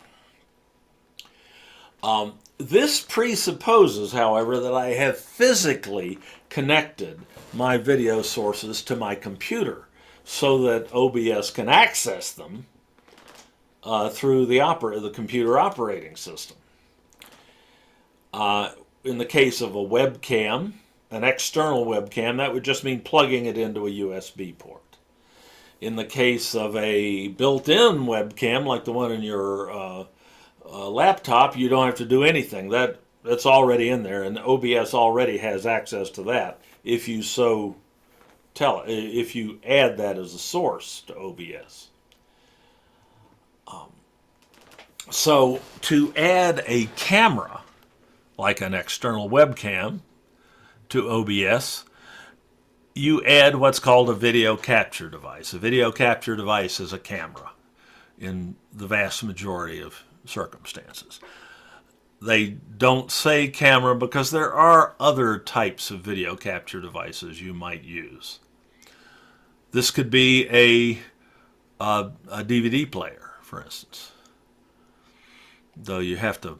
This presupposes, however, that I have physically connected my video sources to my computer so that OBS can access them through the computer operating system. In the case of a webcam, an external webcam, that would just mean plugging it into a USB port. In the case of a built-in webcam, like the one in your laptop, you don't have to do anything. That's already in there, and OBS already has access to that if you if you add that as a source to OBS. So to add a camera, like an external webcam, to OBS, you add what's called a video capture device. A video capture device is a camera in the vast majority of circumstances. They don't say camera because there are other types of video capture devices you might use. This could be a DVD player, for instance. Though you have to,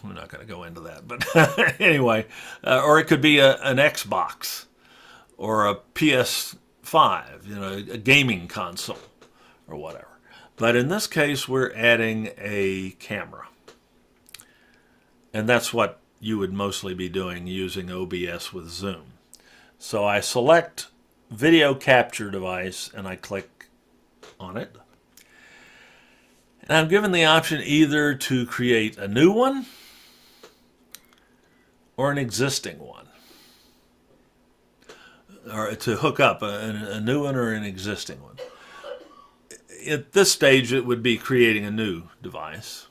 we're not going to go into that. But anyway, or it could be an Xbox or a PS5, a gaming console or whatever. But in this case, we're adding a camera. And that's what you would mostly be doing using OBS with Zoom. So I select video capture device and I click on it. And I'm given the option either to create a new one or an existing one. Or to hook up a new one or an existing one. At this stage, it would be creating a new device.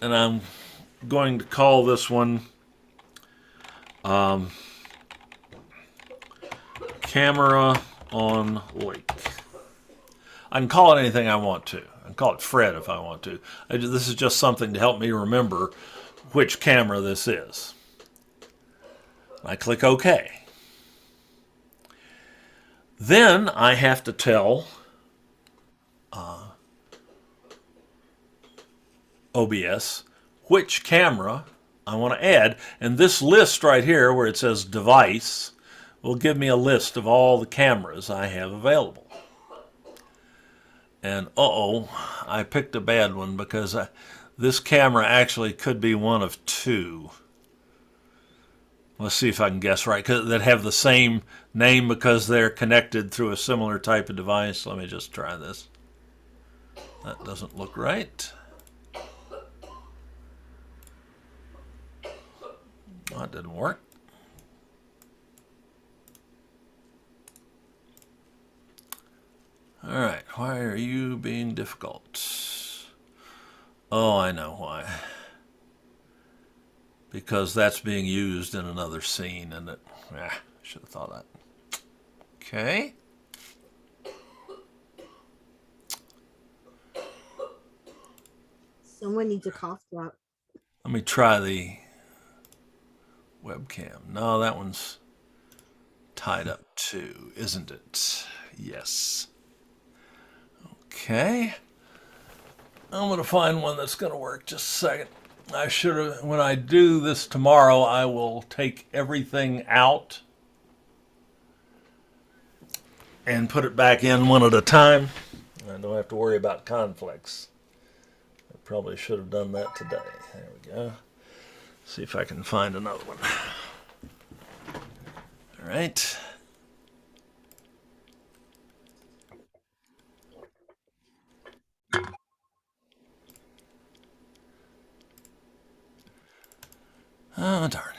And I'm going to call this one Camera on Lake. I can call it anything I want to. I can call it Fred if I want to. This is just something to help me remember which camera this is. I click OK. Then I have to tell OBS which camera I want to add. And this list right here where it says device will give me a list of all the cameras I have available. And I picked a bad one because this camera actually could be one of two. Let's see if I can guess right, that have the same name because they're connected through a similar type of device. Let me just try this. That doesn't look right. That didn't work. All right, why are you being difficult? Oh, I know why. Because that's being used in another scene, and I should have thought that. Okay. Someone needs a cough drop. Let me try the webcam. No, that one's tied up too, isn't it? Yes. Okay. I'm going to find one that's going to work. Just a second. I should have, when I do this tomorrow, I will take everything out and put it back in one at a time. I don't have to worry about conflicts. I probably should have done that today. There we go. See if I can find another one. All right. Oh, darn.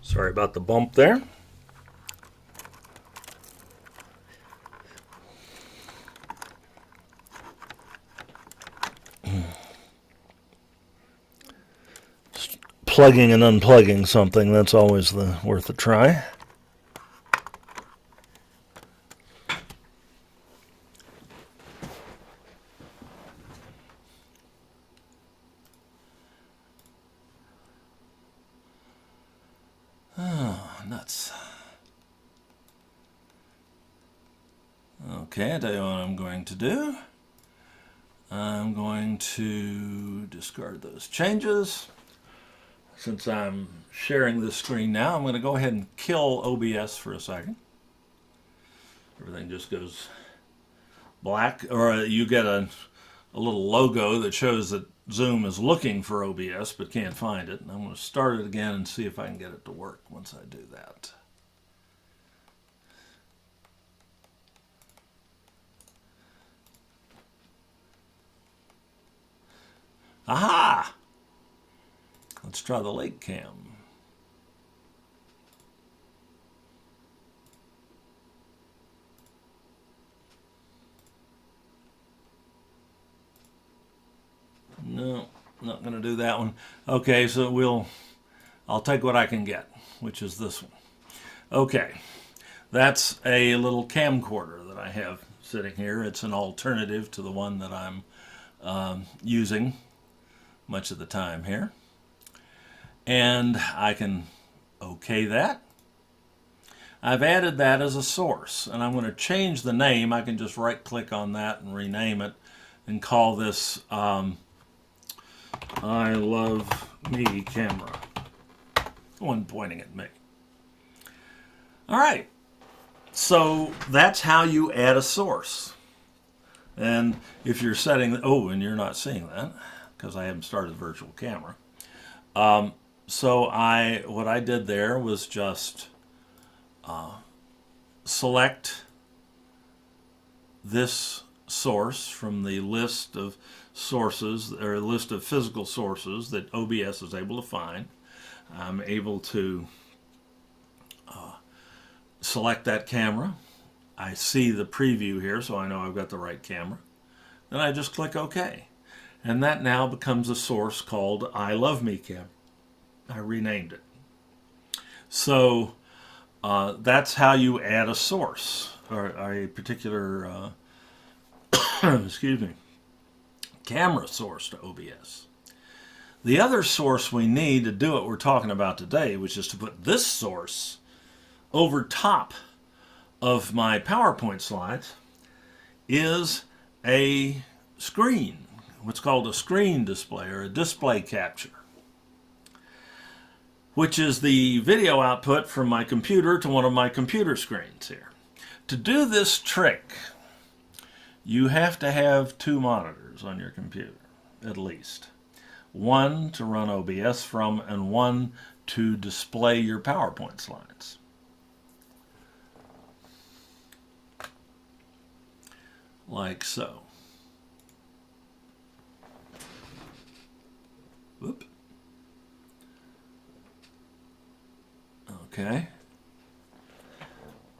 Sorry about the bump there. Just plugging and unplugging something, that's always worth a try. Oh, nuts. Okay, I'll tell you what I'm going to do. I'm going to discard those changes. Since I'm sharing this screen now, I'm going to go ahead and kill OBS for a second. Everything just goes black, or you get a little logo that shows that Zoom is looking for OBS but can't find it. And I'm going to start it again and see if I can get it to work once I do that. Aha! Let's try the lake cam. No, not going to do that one. Okay, so I'll take what I can get, which is this one. Okay, that's a little camcorder that I have sitting here. It's an alternative to the one that I'm using much of the time here. And I can okay that. I've added that as a source, and I'm going to change the name. I can just right click on that and rename it and call this I Love Me Camera. One pointing at me. All right, so that's how you add a source. And if you're setting, oh, and you're not seeing that because I haven't started the virtual camera. So what I did there was just select this source from the list of sources, or list of physical sources that OBS is able to find. I'm able to select that camera. I see the preview here, so I know I've got the right camera. Then I just click OK. And that now becomes a source called I Love Me Camera. I renamed it. So that's how you add a source, or a particular excuse me, camera source to OBS. The other source we need to do what we're talking about today, which is to put this source over top of my PowerPoint slides, is a screen, what's called a screen display, or a display capture, which is the video output from my computer to one of my computer screens here. To do this trick, you have to have 2 monitors on your computer, at least. One to run OBS from, and one to display your PowerPoint slides. Like so. Whoop. Okay.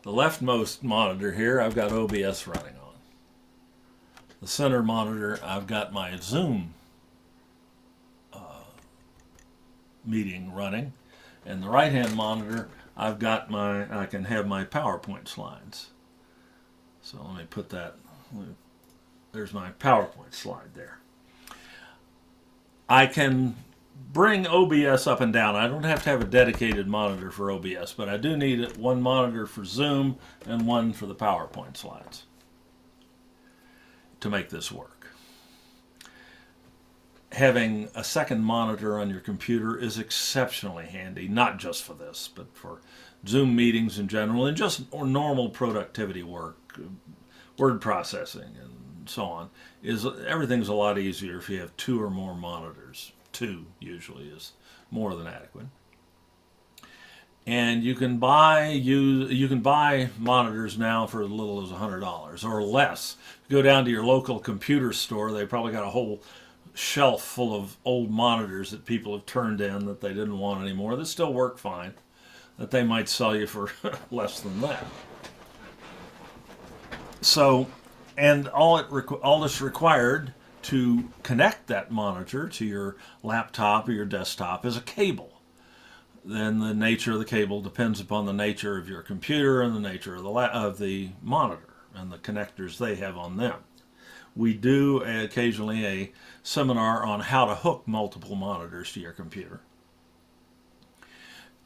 The leftmost monitor here, I've got OBS running on. The center monitor, I've got my Zoom meeting running. And the right-hand monitor, I've got I can have my PowerPoint slides. So let me put that, there's my PowerPoint slide there. I can bring OBS up and down. I don't have to have a dedicated monitor for OBS, but I do need one monitor for Zoom and one for the PowerPoint slides to make this work. Having a second monitor on your computer is exceptionally handy, not just for this, but for Zoom meetings in general, and just normal productivity work, word processing, and so on. Everything's a lot easier if you have 2 or more monitors. 2 usually is more than adequate. And you can buy monitors now for as little as $100 or less. Go down to your local computer store, they probably got a whole shelf full of old monitors that people have turned in that they didn't want anymore that still work fine, that they might sell you for less than that. So, and all that's required to connect that monitor to your laptop or your desktop is a cable. Then the nature of the cable depends upon the nature of your computer and the nature of the monitor and the connectors they have on them. We do occasionally a seminar on how to hook multiple monitors to your computer.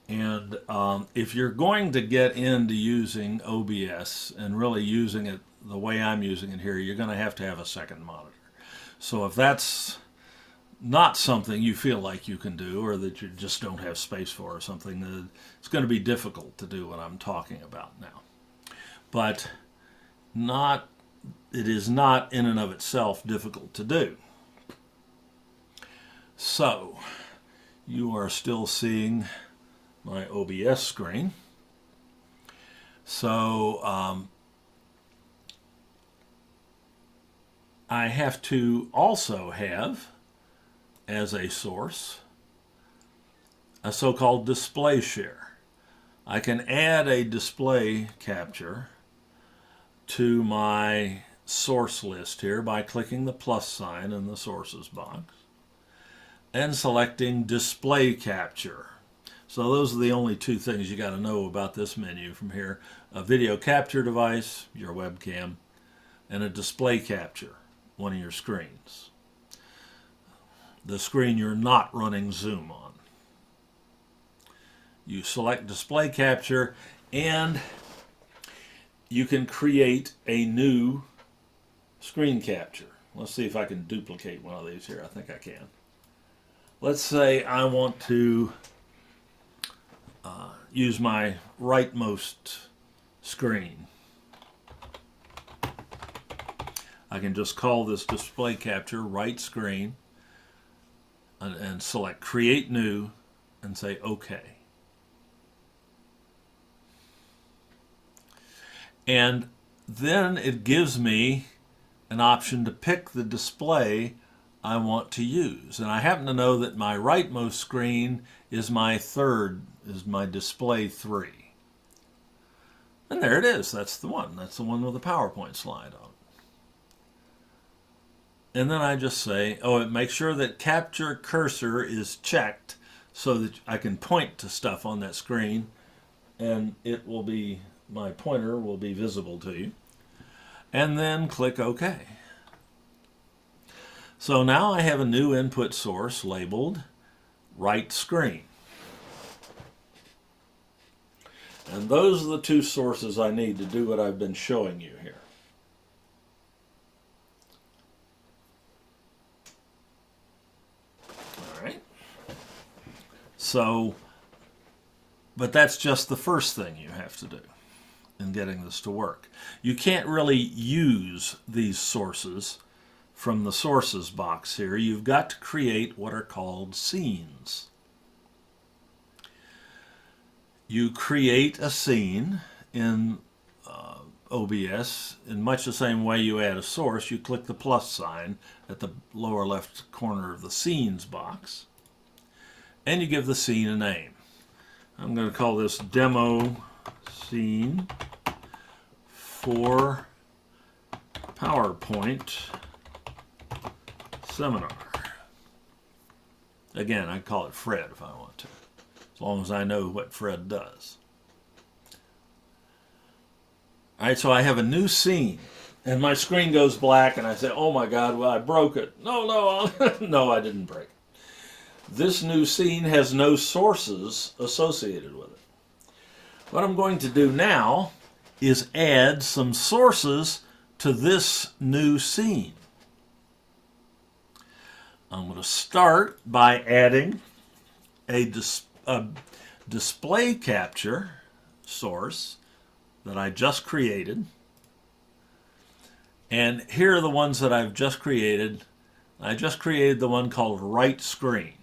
And if you're going to get into using OBS and really using it the way I'm using it here, you're going to have a second monitor. So if that's not something you feel like you can do, or that you just don't have space for, or something, it's going to be difficult to do what I'm talking about now. But it is not in and of itself difficult to do. So you are still seeing my OBS screen. So I have to also have, as a source, a so-called display share. I can add a display capture to my source list here by clicking the plus sign in the sources box and selecting display capture. So those are the only 2 things you got to know about this menu from here: a video capture device, your webcam, and a display capture, one of your screens. The screen you're not running Zoom on. You select display capture, and you can create a new screen capture. Let's see if I can duplicate one of these here. I think I can. Let's say I want to use my rightmost screen. I can just call this display capture right screen and select create new and say OK. And then it gives me an option to pick the display I want to use. And I happen to know that my rightmost screen is my display 3. And there it is. That's the one. That's the one with the PowerPoint slide on it. And then I just say, make sure that capture cursor is checked so that I can point to stuff on that screen, and my pointer will be visible to you. And then click OK. So now I have a new input source labeled right screen. And those are the two sources I need to do what I've been showing you here. All right. So, but that's just the first thing you have to do in getting this to work. You can't really use these sources from the sources box here. You've got to create what are called scenes. You create a scene in OBS in much the same way you add a source. You click the plus sign at the lower left corner of the scenes box, and you give the scene a name. I'm going to call this demo scene for PowerPoint seminar. Again, I call it Fred if I want to, as long as I know what Fred does. All right, so I have a new scene, and my screen goes black, and I say, oh my God, well, I broke it. No, no, I didn't break it. This new scene has no sources associated with it. What I'm going to do now is add some sources to this new scene. I'm going to start by adding a display capture source that I just created. And here are the ones that I've just created. I just created the one called right screen.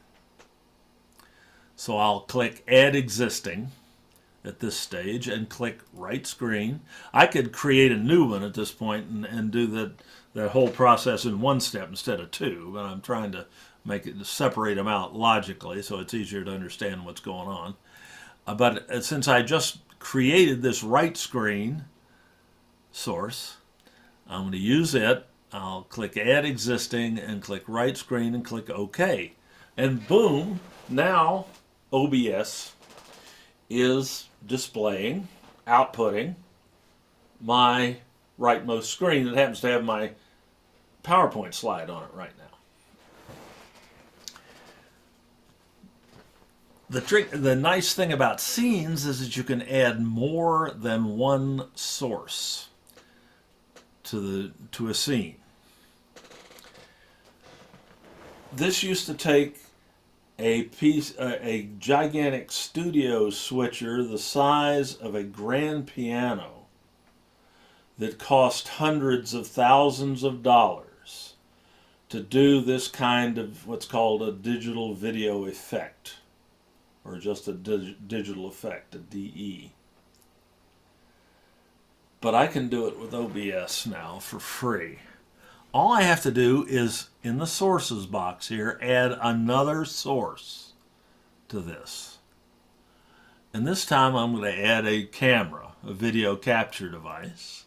So I'll click Add Existing at this stage and click right screen. I could create a new one at this point and do that whole process in one step instead of two, but I'm trying to separate them out logically so it's easier to understand what's going on. But since I just created this right screen source, I'm going to use it. I'll click Add Existing and click right screen and click OK. And boom, now OBS is displaying, outputting my rightmost screen that happens to have my PowerPoint slide on it right now. The nice thing about scenes is that you can add more than one source to a scene. This used to take a gigantic studio switcher the size of a grand piano that cost hundreds of thousands of dollars to do this kind of what's called a digital video effect, or just a digital effect, a DE. But I can do it with OBS now for free. All I have to do is, in the sources box here, add another source to this. And this time I'm going to add a camera, a video capture device.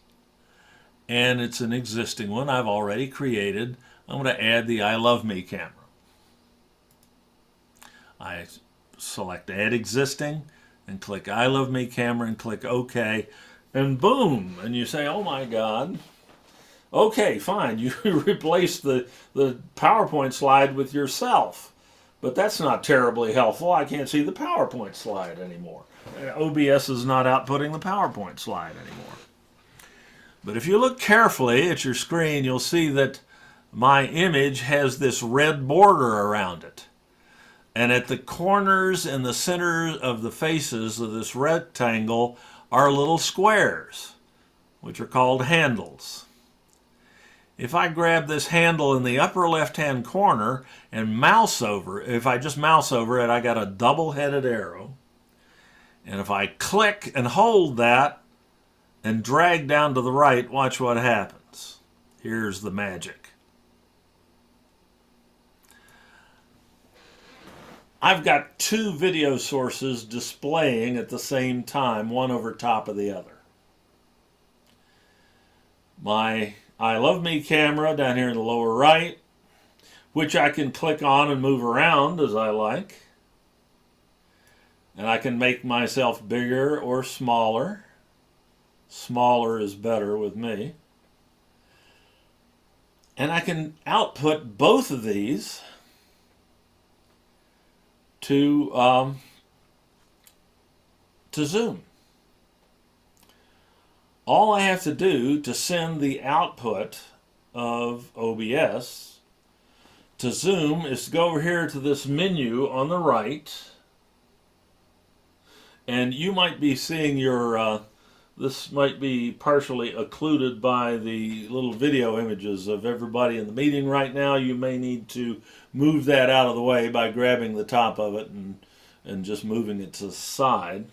And it's an existing one I've already created. I'm going to add the I Love Me camera. I select Add Existing and click I Love Me camera and click OK. And boom! And you say, oh my God. Okay, fine, you replaced the PowerPoint slide with yourself. But that's not terribly helpful. I can't see the PowerPoint slide anymore. OBS is not outputting the PowerPoint slide anymore. But if you look carefully at your screen, you'll see that my image has this red border around it. And at the corners and the center of the faces of this rectangle are little squares, which are called handles. If I grab this handle in the upper left-hand corner and mouse over, if I just mouse over it, I got a double-headed arrow. And if I click and hold that, and drag down to the right, watch what happens. Here's the magic. I've got two video sources displaying at the same time, one over top of the other. My I Love Me camera down here in the lower right, which I can click on and move around as I like. And I can make myself bigger or smaller. Smaller is better with me. And I can output both of these to Zoom. All I have to do to send the output of OBS to Zoom is to go over here to this menu on the right, and you might be seeing your this might be partially occluded by the little video images of everybody in the meeting right now. You may need to move that out of the way by grabbing the top of it and just moving it to the side.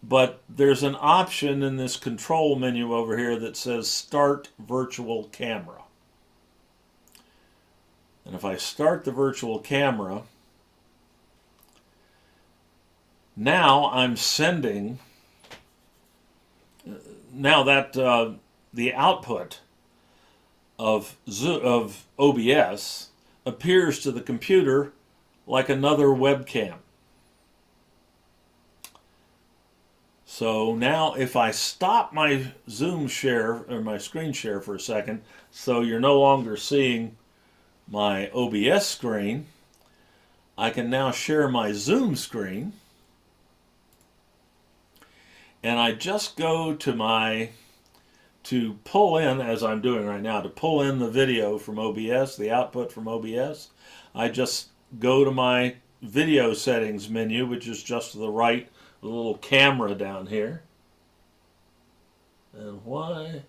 But there's an option in this control menu over here that says Start Virtual Camera. And if I start the virtual camera, now I'm sending, now that the output of OBS appears to the computer like another webcam. So now if I stop my Zoom share or my screen share for a second, so you're no longer seeing my OBS screen, I can now share my Zoom screen. And I just go to pull in, as I'm doing right now, to pull in the video from OBS, the output from OBS. I just go to my video settings menu, which is just to the right, the little camera down here. And why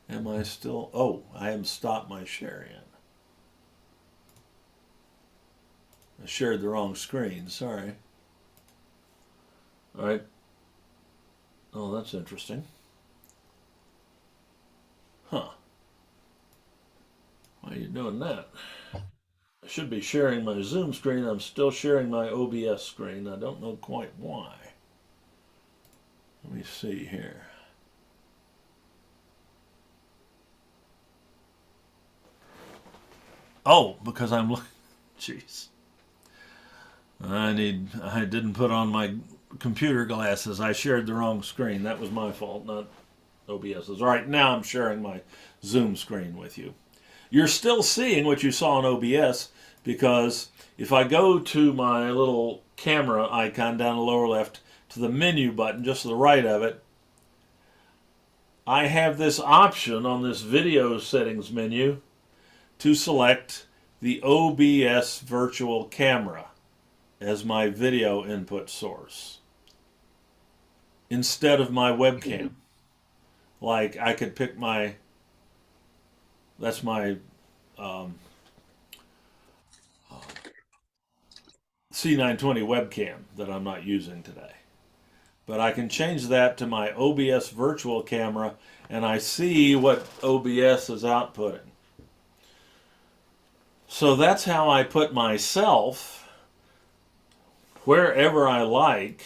am I still, oh, I haven't stopped my sharing. I shared the wrong screen, sorry. All right. Oh, that's interesting. Huh. Why are you doing that? I should be sharing my Zoom screen. I'm still sharing my OBS screen. I don't know quite why. Let me see here. Oh, because I'm looking. Jeez. I didn't put on my computer glasses. I shared the wrong screen. That was my fault, not OBS's. All right, now I'm sharing my Zoom screen with you. You're still seeing what you saw in OBS, because if I go to my little camera icon down the lower left to the menu button just to the right of it, I have this option on this video settings menu to select the OBS virtual camera as my video input source instead of my webcam. Like I could pick that's my C920 webcam that I'm not using today. But I can change that to my OBS virtual camera, and I see what OBS is outputting. So that's how I put myself wherever I like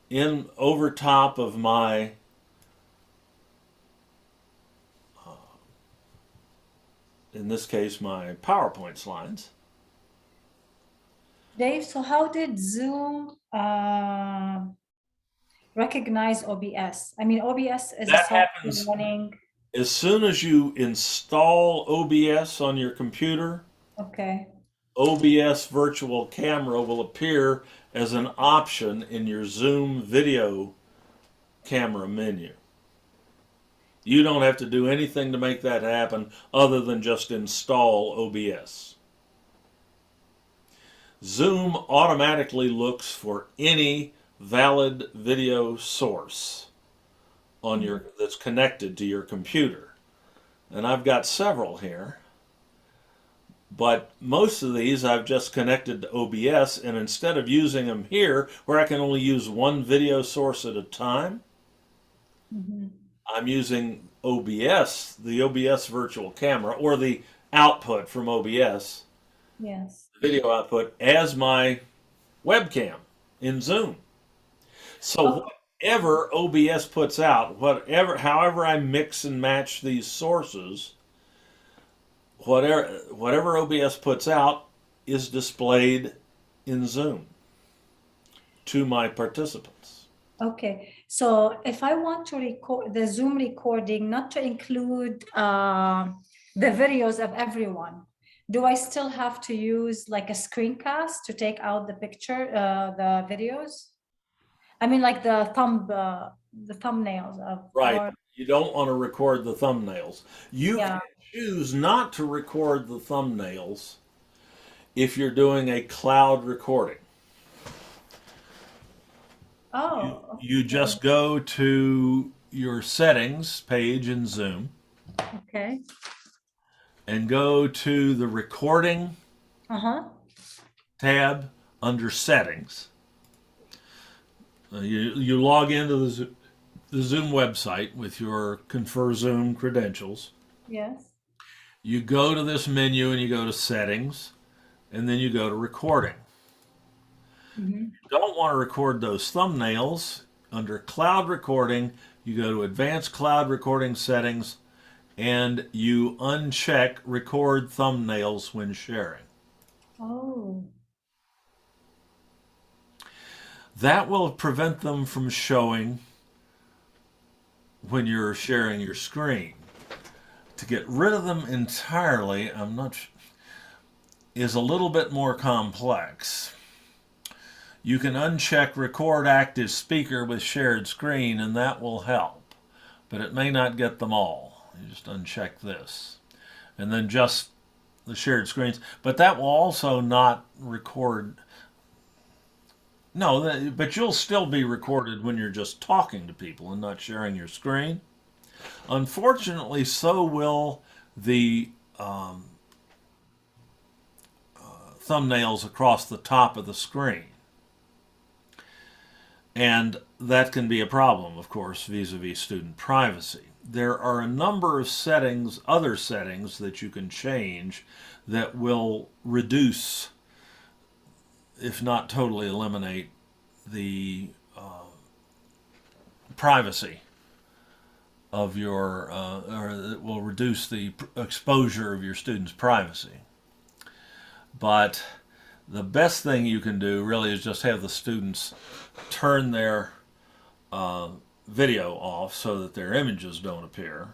in over top of my in this case my PowerPoint slides. Dave, so how did Zoom recognize OBS? I mean, OBS is a That software happens running. as soon as you install OBS on your computer. Okay. OBS virtual camera will appear as an option in your Zoom video camera menu. You don't have to do anything to make that happen other than just install OBS. Zoom automatically looks for any valid video source on that's connected to your computer. And I've got several here. But most of these I've just connected to OBS, and instead of using them here, where I can only use one video source at a time, Mhm. I'm using OBS, the OBS virtual camera, or the output from OBS, Yes. video output, as my webcam in Zoom. So Okay. whatever OBS puts out, however I mix and match these sources, whatever OBS puts out is displayed in Zoom to my participants. Okay. So if I want to record the Zoom recording, not to include the videos of everyone, do I still have to use like a screencast to take out the picture, the videos? I mean, like the thumbnails of, Right. or You don't want to record the thumbnails. You can yeah. choose not to record the thumbnails if you're doing a cloud recording. Oh, You just go to your settings page in Zoom okay. and go to the recording Uh-huh. tab under settings. You log into the Zoom website with your Confer Zoom credentials. Yes. You go to this menu and you go to settings, and then you go to recording. Mhm. Don't want to record those thumbnails. Under cloud recording, you go to advanced cloud recording settings and you uncheck record thumbnails when sharing. Oh, That will prevent them from showing when you're sharing your screen. To get rid of them entirely, is a little bit more complex. You can uncheck record active speaker with shared screen and that will help, but it may not get them all. You just uncheck this and then just the shared screens, but that will also not record. No, but you'll still be recorded when you're just talking to people and not sharing your screen. Unfortunately, so will the thumbnails across the top of the screen. And that can be a problem, of course, vis-a-vis student privacy. There are a number of settings, other settings that you can change that will reduce, if not totally eliminate, the privacy of or it will reduce the exposure of your students' privacy. But the best thing you can do really is just have the students turn their video off so that their images don't appear.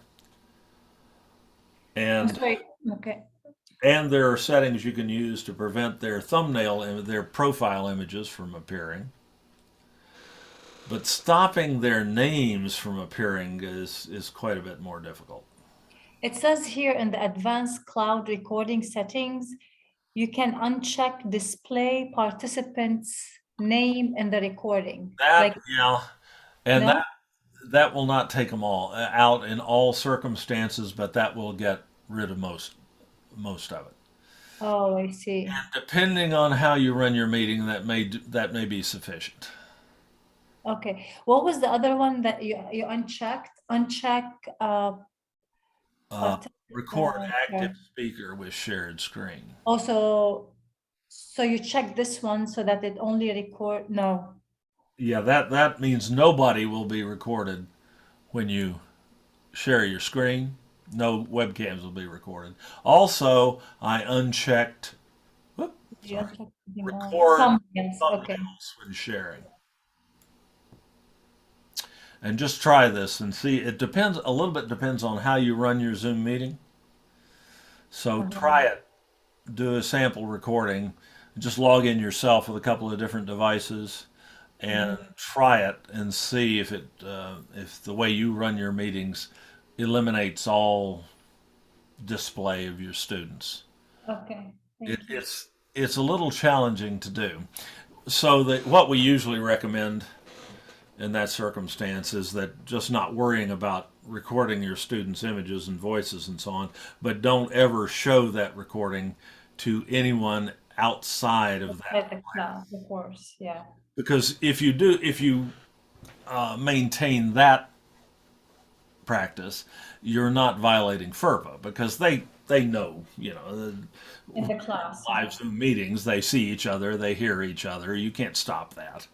I'm And sorry. Okay. and there are settings you can use to prevent their their profile images from appearing. But stopping their names from appearing is quite a bit more difficult. It says here in the advanced cloud recording settings, you can uncheck display participants' name in the recording. That Like, yeah, and no? that will not take them all out in all circumstances, but that will get rid of most of it. Oh, I see. Depending on how you run your meeting, that may be sufficient. Okay. What was the other one that you unchecked? Uncheck Uh, partic record active sorry. speaker with shared screen. Also, so you check this one so that it only record, no. Yeah, that means nobody will be recorded when you share your screen. No webcams will be recorded. Also, I unchecked, whoop, You sorry, uncheck something else. record Yes, okay. thumbnails when sharing. And just try this and see. It depends a little bit depends on how you run your Zoom meeting. So Uh-huh. try it. Do a sample recording. Just log in yourself with a couple of different devices and Mhm. try it and see if the way you run your meetings eliminates all display of your students. Okay, It, thank you. it's it's a little challenging to do. So that what we usually recommend in that circumstance is that just not worrying about recording your students' images and voices and so on, but don't ever show that recording to anyone outside of that. At the class, of course, yeah. Because if you maintain that practice, you're not violating FERPA because they know, In the class, yeah. live Zoom meetings, they see each other, they hear each other. You can't stop that.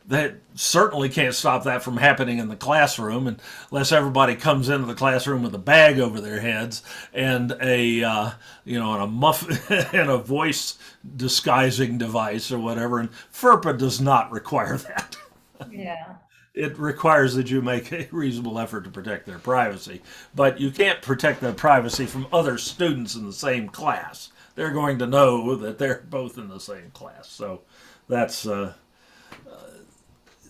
That certainly can't stop that from happening in the classroom unless everybody comes into the classroom with a bag over their heads and and a muff and a voice disguising device or whatever. And FERPA does not require that. Yeah. It requires that you make a reasonable effort to protect their privacy, but you can't protect their privacy from other students in the same class. They're going to know that they're both in the same class. So that's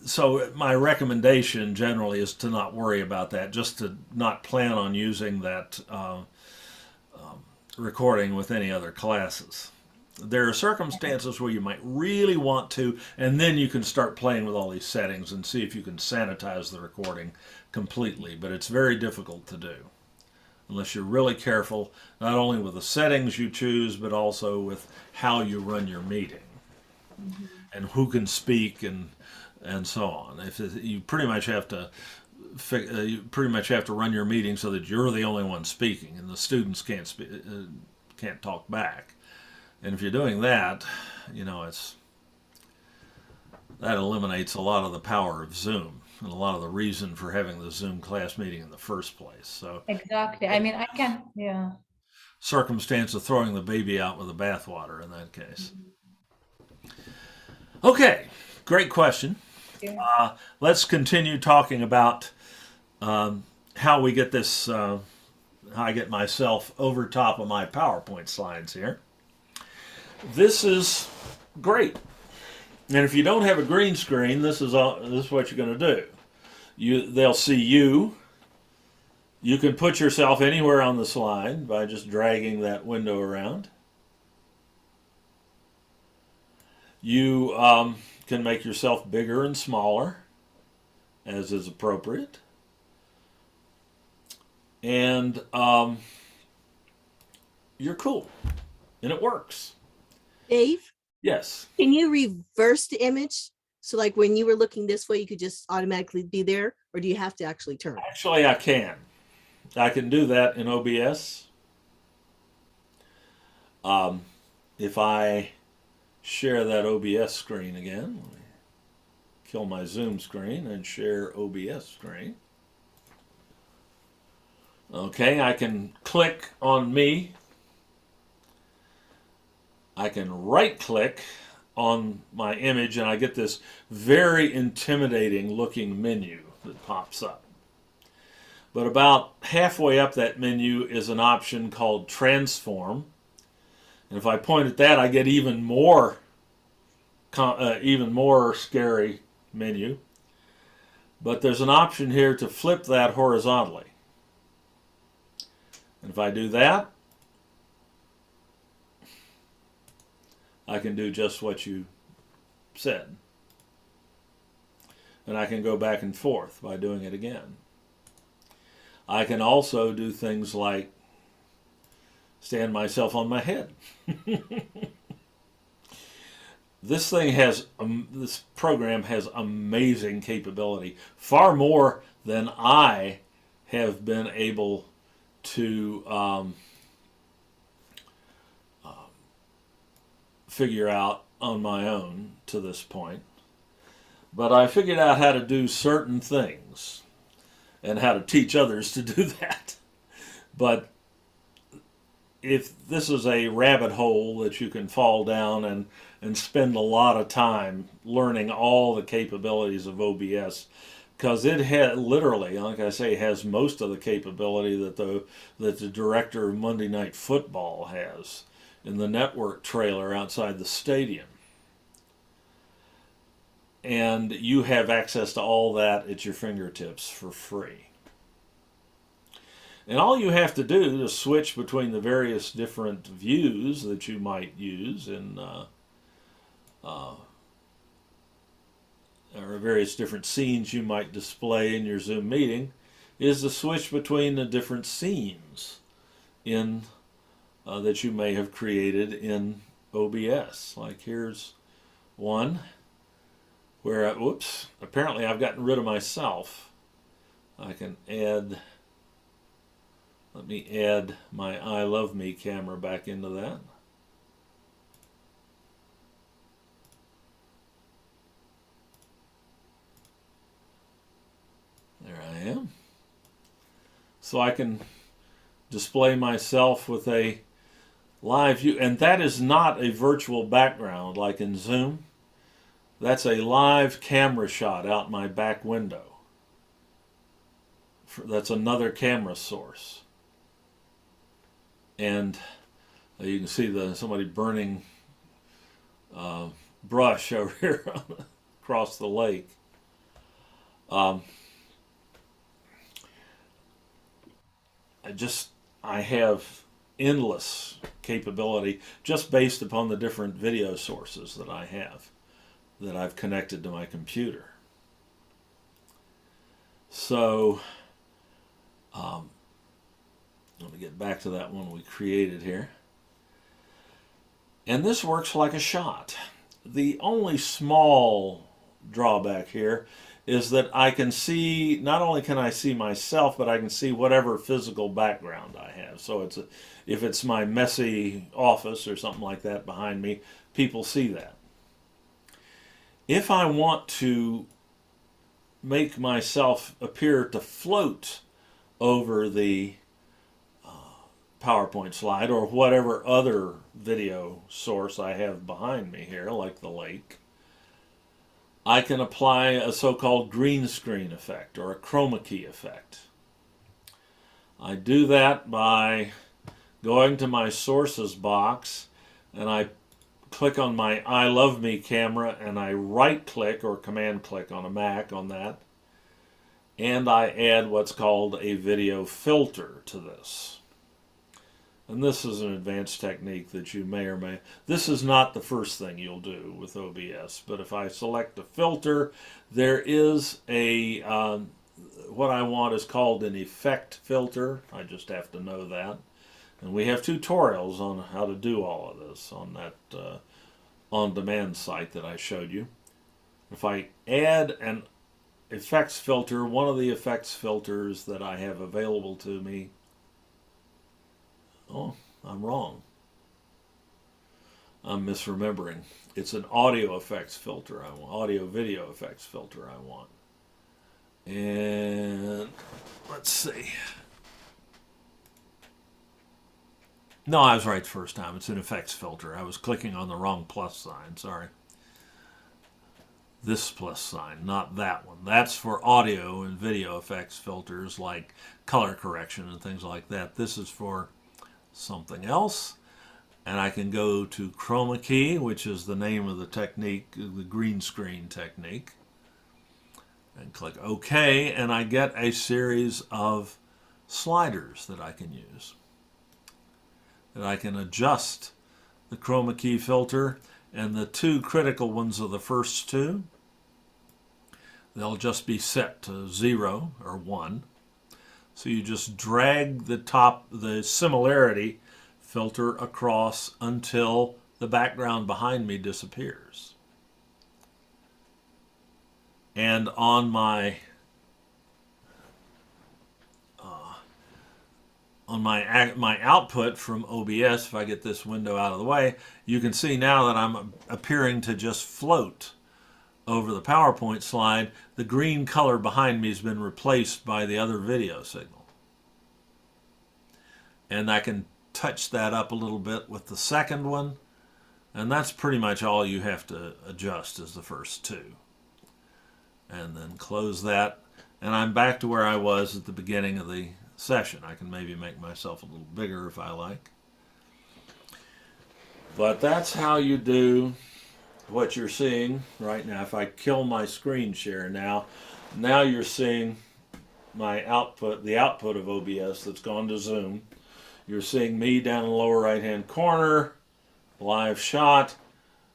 so my recommendation generally is to not worry about that, just to not plan on using that recording with any other classes. There are circumstances where you might really want to, and then you can start playing with all these settings and see if you can sanitize the recording completely, but it's very difficult to do unless you're really careful, not only with the settings you choose, but also with how you run your meeting and who can speak and so on. You pretty much have to run your meeting so that you're the only one speaking and the students can't talk back. And if you're doing that, that eliminates a lot of the power of Zoom and a lot of the reason for having the Zoom class meeting in the first place. So Exactly. I mean, I can, yeah. circumstance of throwing the baby out with the bathwater in that case. Okay, great question. Yeah. Let's continue talking about how we get this, how I get myself over top of my PowerPoint slides here. This is great. And if you don't have a green screen, this is what you're going to do. They'll see you. You can put yourself anywhere on the slide by just dragging that window around. You can make yourself bigger and smaller, as is appropriate. And you're cool. And it works. Dave, Yes. can you reverse the image? So like when you were looking this way, you could just automatically be there, or do you have to actually turn? Actually, I can. I can do that in OBS. If I share that OBS screen again, let me kill my Zoom screen and share OBS screen. Okay, I can click on me. I can right click on my image and I get this very intimidating looking menu that pops up. But about halfway up that menu is an option called Transform. And if I point at that, I get even more scary menu. But there's an option here to flip that horizontally. And if I do that, I can do just what you said. And I can go back and forth by doing it again. I can also do things like stand myself on my head. This program has amazing capability, far more than I have been able to figure out on my own to this point. But I figured out how to do certain things and how to teach others to do that. But if this is a rabbit hole that you can fall down and spend a lot of time learning all the capabilities of OBS, because it literally, like I say, has most of the capability that the director of Monday Night Football has in the network trailer outside the stadium. And you have access to all that at your fingertips for free. And all you have to do to switch between the various different views that you might use in or various different scenes you might display in your Zoom meeting is to switch between the different scenes in that you may have created in OBS. Like here's one where, whoops, apparently I've gotten rid of myself. I can add, let me add my I Love Me camera back into that. There I am. So I can display myself with a live view, and that is not a virtual background like in Zoom. That's a live camera shot out my back window. That's another camera source. And you can see somebody burning brush over here across the lake. I have endless capability just based upon the different video sources that I have, that I've connected to my computer. So let me get back to that one we created here. And this works like a shot. The only small drawback here is that I can see, not only can I see myself, but I can see whatever physical background I have. So if it's my messy office or something like that behind me, people see that. If I want to make myself appear to float over the PowerPoint slide or whatever other video source I have behind me here, like the lake, I can apply a so-called green screen effect or a chroma key effect. I do that by going to my sources box and I click on my I Love Me camera and I right click or command click on a Mac on that, and I add what's called a video filter to this. And this is an advanced technique that you may or may... This is not the first thing you'll do with OBS, but if I select a filter, there is a... what I want is called an effect filter. I just have to know that. And we have tutorials on how to do all of this on that on-demand site that I showed you. If I add an effects filter, one of the effects filters that I have available to me... Oh, I'm wrong. I'm misremembering. It's an audio effects filter I want, audio video effects filter I want. And let's see. No, I was right the first time. It's an effects filter. I was clicking on the wrong plus sign, sorry. This plus sign, not that one. That's for audio and video effects filters like color correction and things like that. This is for something else, and I can go to chroma key, which is the name of the technique, the green screen technique, and click OK, and I get a series of sliders that I can use. And I can adjust the chroma key filter, and the two critical ones are the first two. They'll just be set to 0 or 1. So you just drag the similarity filter across until the background behind me disappears. And on my my output from OBS, if I get this window out of the way, you can see now that I'm appearing to just float over the PowerPoint slide. The green color behind me has been replaced by the other video signal. And I can touch that up a little bit with the second one, and that's pretty much all you have to adjust is the first two. And then close that, and I'm back to where I was at the beginning of the session. I can maybe make myself a little bigger if I like. But that's how you do what you're seeing right now. If I kill my screen share now you're seeing my output, the output of OBS that's gone to Zoom. You're seeing me down in the lower right hand corner, live shot,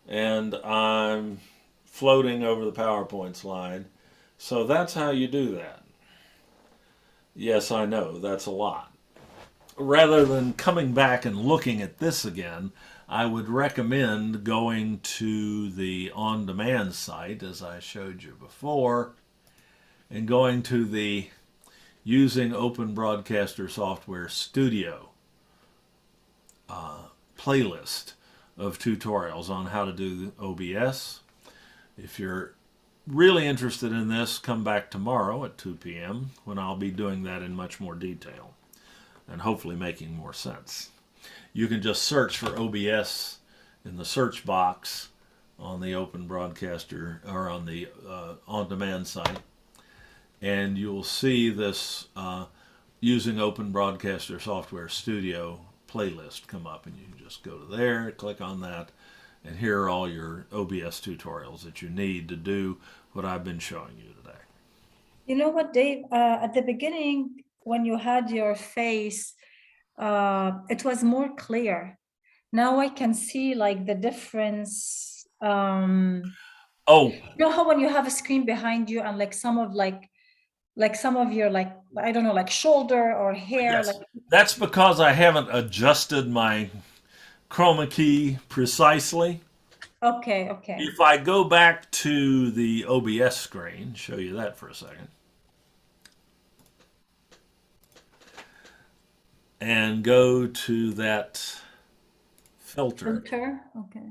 and I'm floating over the PowerPoint slide. So that's how you do that. Yes, I know, that's a lot. rather than coming back and looking at this again, I would recommend going to the on-demand site, as I showed you before, and going to the Using Open Broadcaster Software Studio playlist of tutorials on how to do OBS. If you're really interested in this, come back tomorrow at 2 p.m. when I'll be doing that in much more detail and hopefully making more sense. You can just search for OBS in the search box on the Open Broadcaster or on the on-demand site, and you'll see this Using Open Broadcaster Software Studio playlist come up, and you can just go to there, click on that, and here are all your OBS tutorials that you need to do what I've been showing you today. You know what, Dave? At the beginning, when you had your face, it was more clear. Now I can see like the difference. Oh, You know how when you have a screen behind you and like some of some of your like I don't know like shoulder or hair like yes. That's because I haven't adjusted my chroma key precisely. okay. If I go back to the OBS screen, show you that for a second, and go to that filter Okay,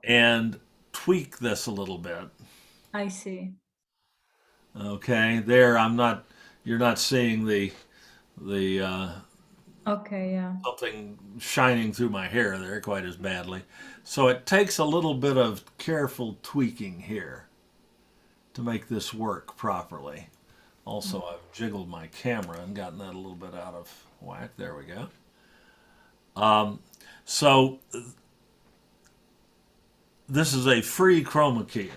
and tweak this a little bit. I see. Okay, there you're not seeing the Okay, yeah. something shining through my hair there quite as badly. So it takes a little bit of careful tweaking here to make this work properly. Also, I've jiggled my camera and gotten that a little bit out of whack. There we go. So this is a free chroma keyer.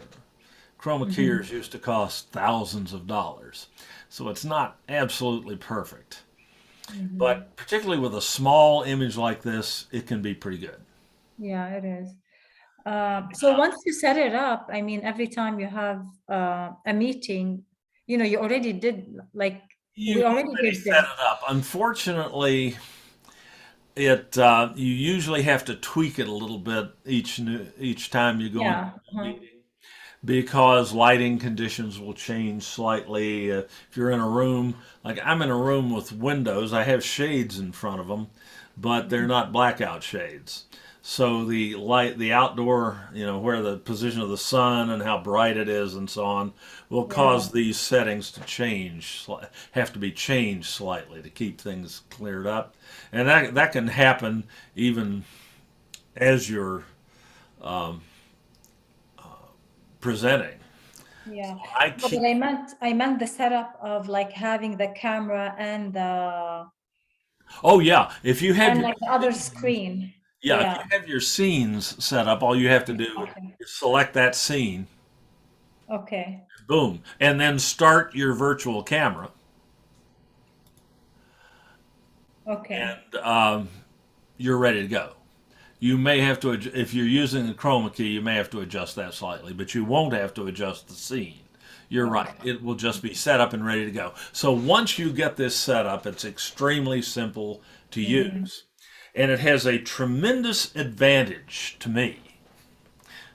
Chroma keyers used to cost thousands of dollars. So it's not absolutely perfect. But particularly with a small image like this, it can be pretty good. Yeah, it is. So once you set it up, I mean, every time you have a meeting, you know, you already did like You we already already did set this. it up. Unfortunately, it you usually have to tweak it a little bit each time you go into Yeah. a meeting because lighting conditions will change slightly. If you're in a room, like I'm in a room with windows, I have shades in front of them, but they're not blackout shades. So the light, the outdoor, where the position of the sun and how bright it is and so on, will Yeah. cause these settings to have to be changed slightly to keep things cleared up. And that can happen even as you're presenting. Yeah. I No, but keep I meant the setup of like having the camera Oh yeah, if you have and your like the other screen. yeah, if you Yeah. have your scenes set up, all you have to do Okay. is select that scene, Okay. boom, and then start your virtual camera, Okay. and you're ready to go. You may have to, if you're using the chroma key, you may have to adjust that slightly, but you won't have to adjust the scene. You're right. Okay. It will just be set up and ready to go. So once you get this set up, it's extremely simple to Mhm. use. And it has a tremendous advantage to me.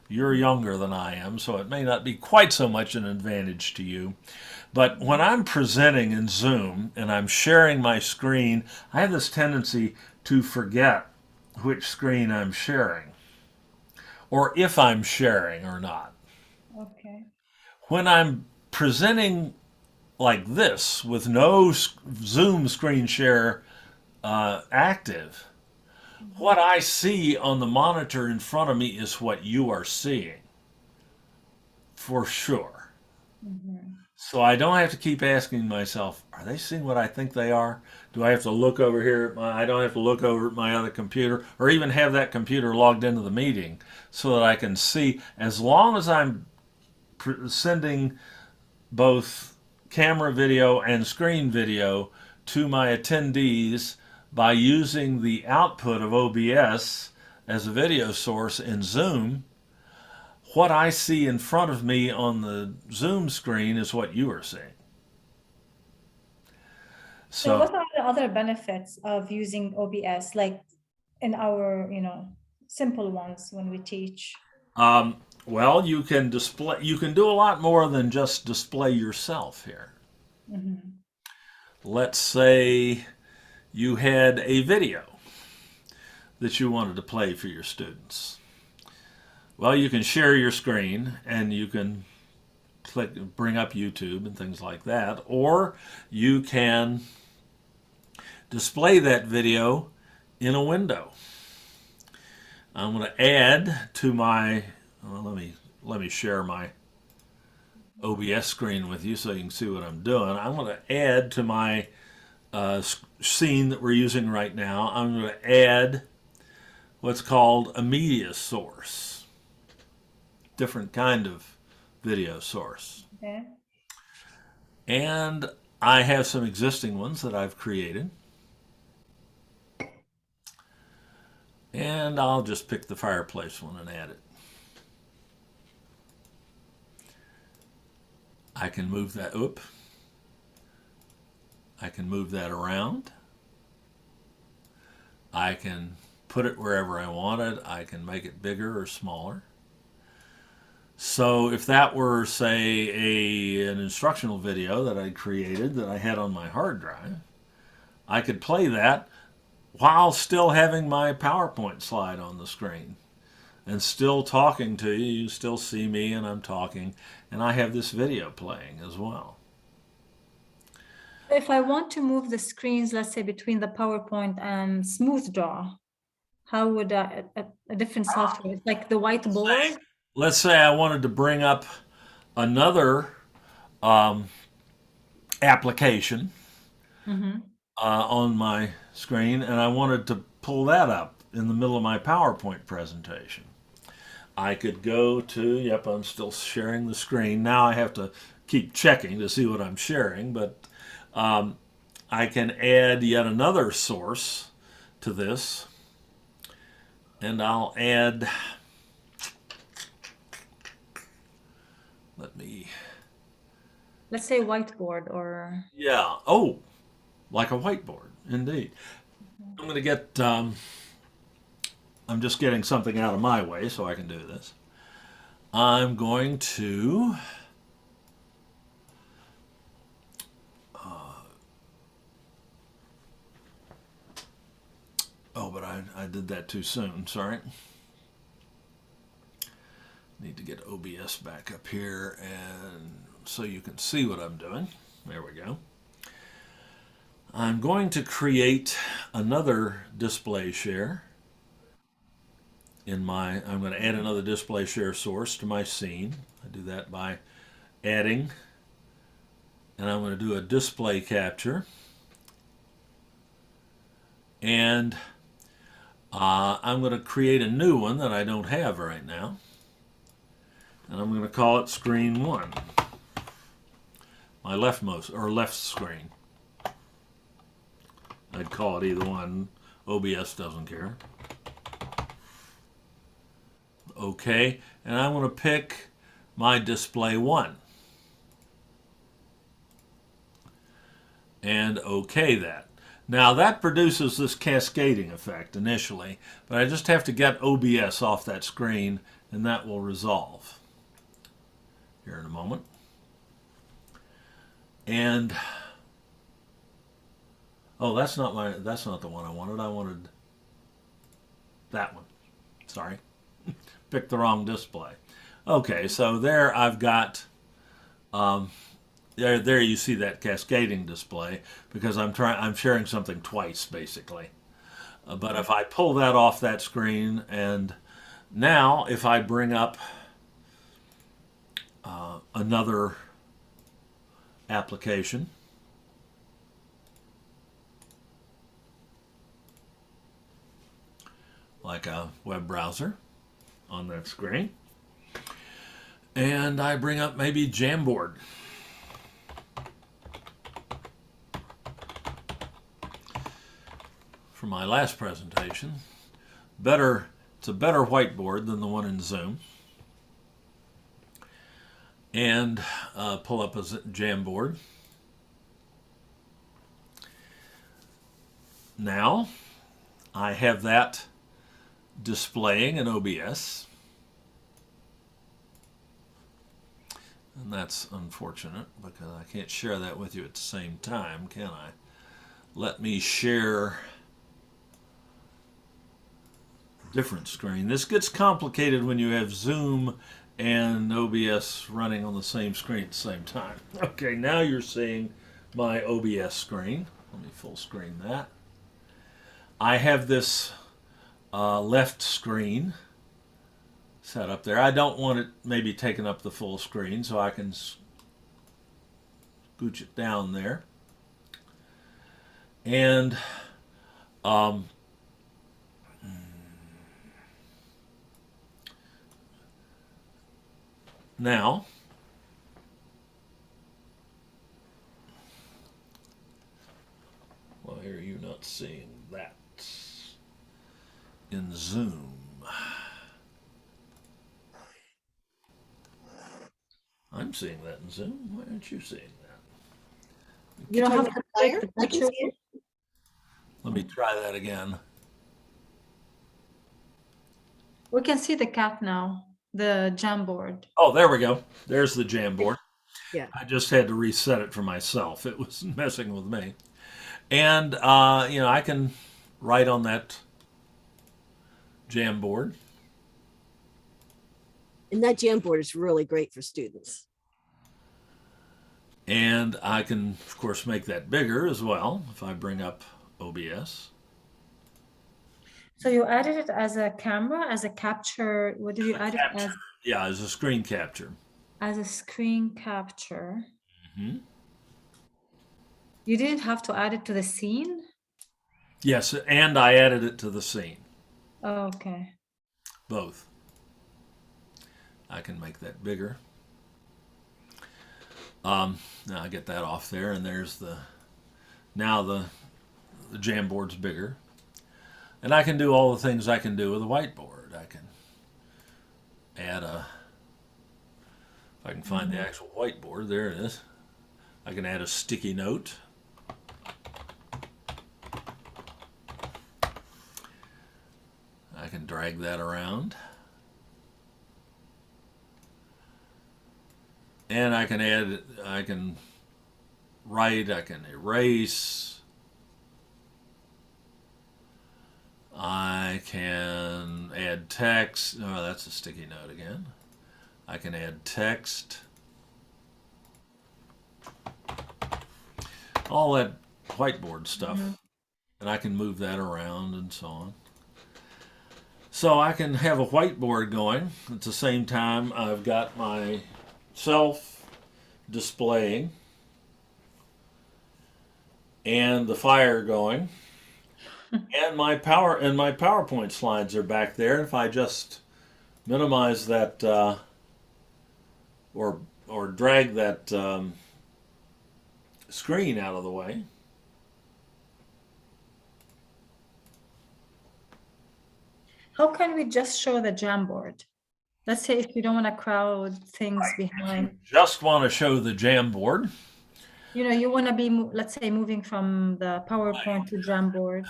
You're younger than I am, so it may not be quite so much an advantage to you. But when I'm presenting in Zoom and I'm sharing my screen, I have this tendency to forget which screen I'm sharing or if I'm sharing or not. Okay. When I'm presenting like this with no Zoom screen share active, what I see on the monitor in front of me is what you are seeing for sure. Mhm. So I don't have to keep asking myself, are they seeing what I think they are? Do I have to look over here at I don't have to look over at my other computer or even have that computer logged into the meeting so that I can see as long as I'm sending both camera video and screen video to my attendees by using the output of OBS as a video source in Zoom. What I see in front of me on the Zoom screen is what you are seeing. So So, what are the other benefits of using OBS, like in our, simple ones when we teach? well, you can display, you can do a lot more than just display yourself here. Mhm. Let's say you had a video that you wanted to play for your students. Well, you can share your screen and you can click, bring up YouTube and things like that, or you can display that video in a window. I'm going to add to my, well, let me share my OBS screen with you so you can see what I'm doing. I'm going to add to my scene that we're using right now. I'm going to add what's called a media source, different kind of video source. Okay. And I have some existing ones that I've created. And I'll just pick the fireplace one and add it. I can move that, I can move that around. I can put it wherever I want it. I can make it bigger or smaller. So if that were, say, an instructional video that I created that I had on my hard drive, I could play that while still having my PowerPoint slide on the screen and still talking to you. You still see me and I'm talking, and I have this video playing as well. If I want to move the screens, let's say between the PowerPoint and Smooth Draw, how would a different software, like the whiteboard? Let's say I wanted to bring up another um, application Mhm. on my screen, and I wanted to pull that up in the middle of my PowerPoint presentation. I could go to, yep, I'm still sharing the screen. Now I have to keep checking to see what I'm sharing, but I can add yet another source to this, and I'll add, let me, Let's say whiteboard or. yeah, oh, like a whiteboard, indeed. I'm going to get, I'm just getting something out of my way so I can do this. I'm going to oh, but I did that too soon. Sorry. Need to get OBS back up here and so you can see what I'm doing. There we go. I'm going to create another display share I'm going to add another display share source to my scene. I do that by adding, and I'm going to do a display capture. And I'm going to create a new one that I don't have right now. And I'm going to call it screen 1. My leftmost, or left screen. I'd call it either one. OBS doesn't care. Okay, and I'm going to pick my display 1. And OK that. Now that produces this cascading effect initially, but I just have to get OBS off that screen and that will resolve here in a moment. And oh, that's not the one I wanted. I wanted that one. Sorry. Picked the wrong display. Okay, so there I've got there you see that cascading display because I'm sharing something twice basically. But if I pull that off that screen, and now if I bring up another application, like a web browser on that screen, and I bring up maybe Jamboard. For my last presentation, it's a better whiteboard than the one in Zoom, and pull up a Jamboard, now I have that displaying in OBS. And that's unfortunate because I can't share that with you at the same time, can I? Let me share a different screen. This gets complicated when you have Zoom and OBS running on the same screen at the same time. Okay, now you're seeing my OBS screen. Let me full screen that. I have this left screen set up there. I don't want it maybe taking up the full screen, so I can scooch it down there. And now why are you not seeing that in Zoom? I'm seeing that in Zoom. Why aren't you seeing that? You don't have to click the I can picture. see it. Let me try that again. We can see the cat now, the Jamboard. Oh, there we go. There's the Jamboard. Yeah. I just had to reset it for myself. It was messing with me. And, I can write on that Jamboard. And that Jamboard is really great for students. And I can, of course, make that bigger as well if I bring up OBS. So you added it as a camera, as a capture. What did you add it as? Yeah, as a screen capture. As a screen capture. Mm-hmm. You didn't have to add it to the scene? Yes, and I added it to the scene. Oh, okay. Both. I can make that bigger. Now I get that off there, and there's the Jamboard's bigger. And I can do all the things I can do with a whiteboard. I can add if I can find the actual whiteboard, there it is. I can add a sticky note. I can drag that around. And I can write, I can erase. I can add text. Oh, that's a sticky note again. I can add text. All that whiteboard stuff. And I can move that around and so on. So I can have a whiteboard going. At the same time, I've got myself displaying and the fire going. And my PowerPoint slides are back there. If I just minimize that or drag that screen out of the way. How can we just show the Jamboard? Let's say if you don't want to crowd things behind. Just want to show the Jamboard. You want to be, let's say, moving from the PowerPoint to Jamboard.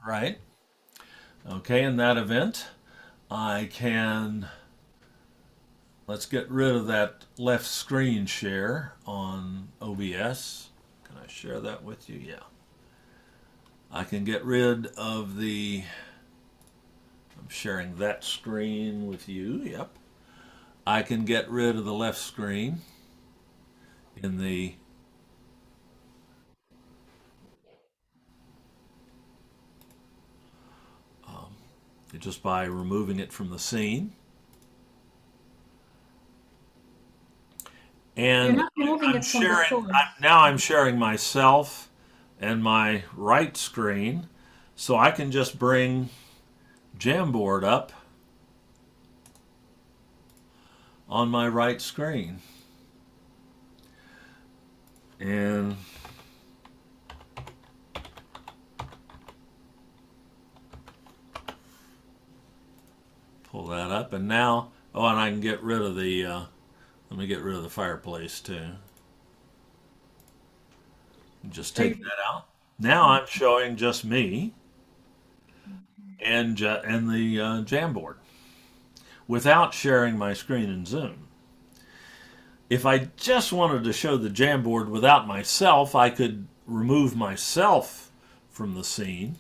Right. Okay, in that event, let's get rid of that left screen share on OBS. Can I share that with you? Yeah. I can get rid of I'm sharing that screen with you. Yep. I can get rid of the left screen in the just by removing it from the scene. And You're not removing it from the source. now I'm sharing myself and my right screen, so I can just bring Jamboard up on my right screen. And pull that up, and now, and I can get rid of the, let me get rid of the fireplace too. Just take that out. Now I'm showing just me and the Jamboard without sharing my screen in Zoom. If I just wanted to show the Jamboard without myself, I could remove myself from the scene.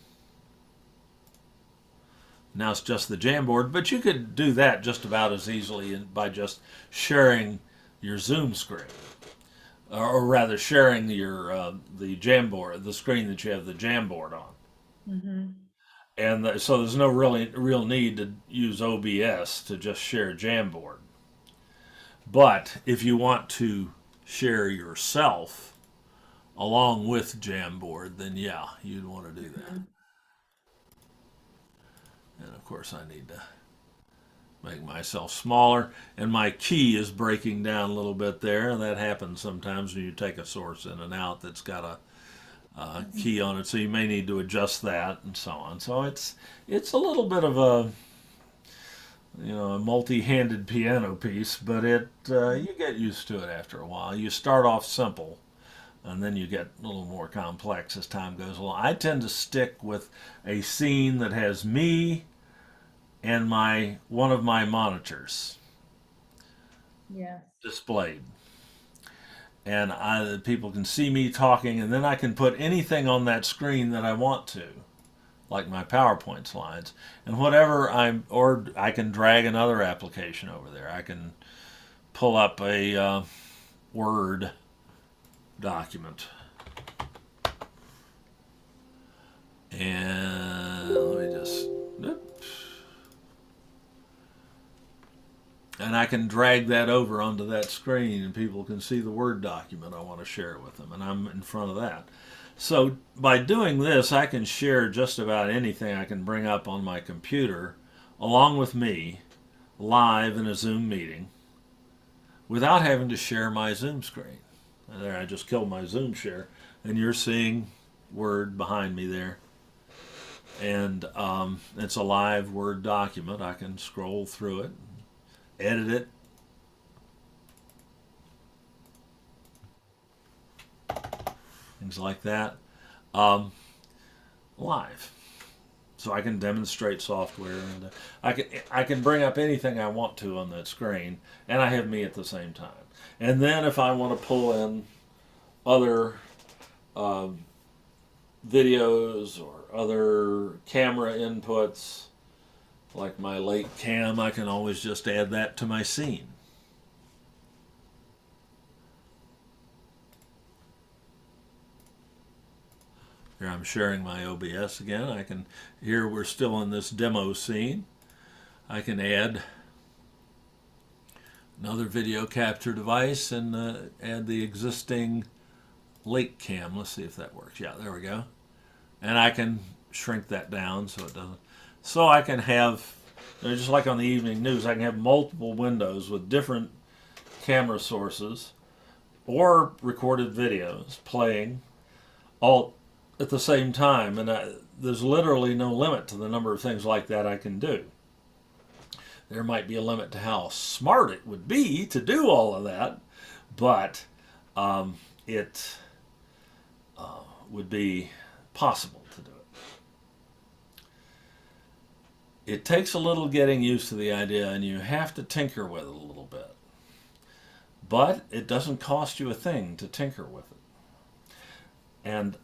Now it's just the Jamboard, but you could do that just about as easily by just sharing your Zoom screen, or rather sharing your the Jamboard, the screen that you have the Jamboard on. Mm-hmm. And so there's no real need to use OBS to just share Jamboard. But if you want to share yourself along with Jamboard, then yeah, you'd want to do that. And of course, I need to make myself smaller, and my key is breaking down a little bit there, and that happens sometimes when you take a source in and out that's got a key on it, so you may need to adjust that and so on. So it's a little bit of a multi-handed piano piece, but you get used to it after a while. You start off simple, and then you get a little more complex as time goes along. I tend to stick with a scene that has me and one of my monitors Yes. displayed, and people can see me talking, and then I can put anything on that screen that I want to, like my PowerPoint slides, and or I can drag another application over there. I can pull up a Word document, and let me just, and I can drag that over onto that screen, and people can see the Word document I want to share with them, and I'm in front of that. So by doing this, I can share just about anything I can bring up on my computer along with me live in a Zoom meeting without having to share my Zoom screen. And there, I just killed my Zoom share, and you're seeing Word behind me there. And it's a live Word document. I can scroll through it, edit it, things like that, live. So I can demonstrate software, and I can bring up anything I want to on that screen, and I have me at the same time. And then if I want to pull in other videos or other camera inputs, like my late cam, I can always just add that to my scene. Here I'm sharing my OBS again. Here we're still in this demo scene. I can add another video capture device and add the existing late cam. Let's see if that works. Yeah, there we go. And I can shrink that down so it doesn't. So I can have, just like on the evening news, I can have multiple windows with different camera sources or recorded videos playing all at the same time, and there's literally no limit to the number of things like that I can do. There might be a limit to how smart it would be to do all of that, but it would be possible to do it. It takes a little getting used to the idea, and you have to tinker with it a little bit. But it doesn't cost you a thing to tinker with it. And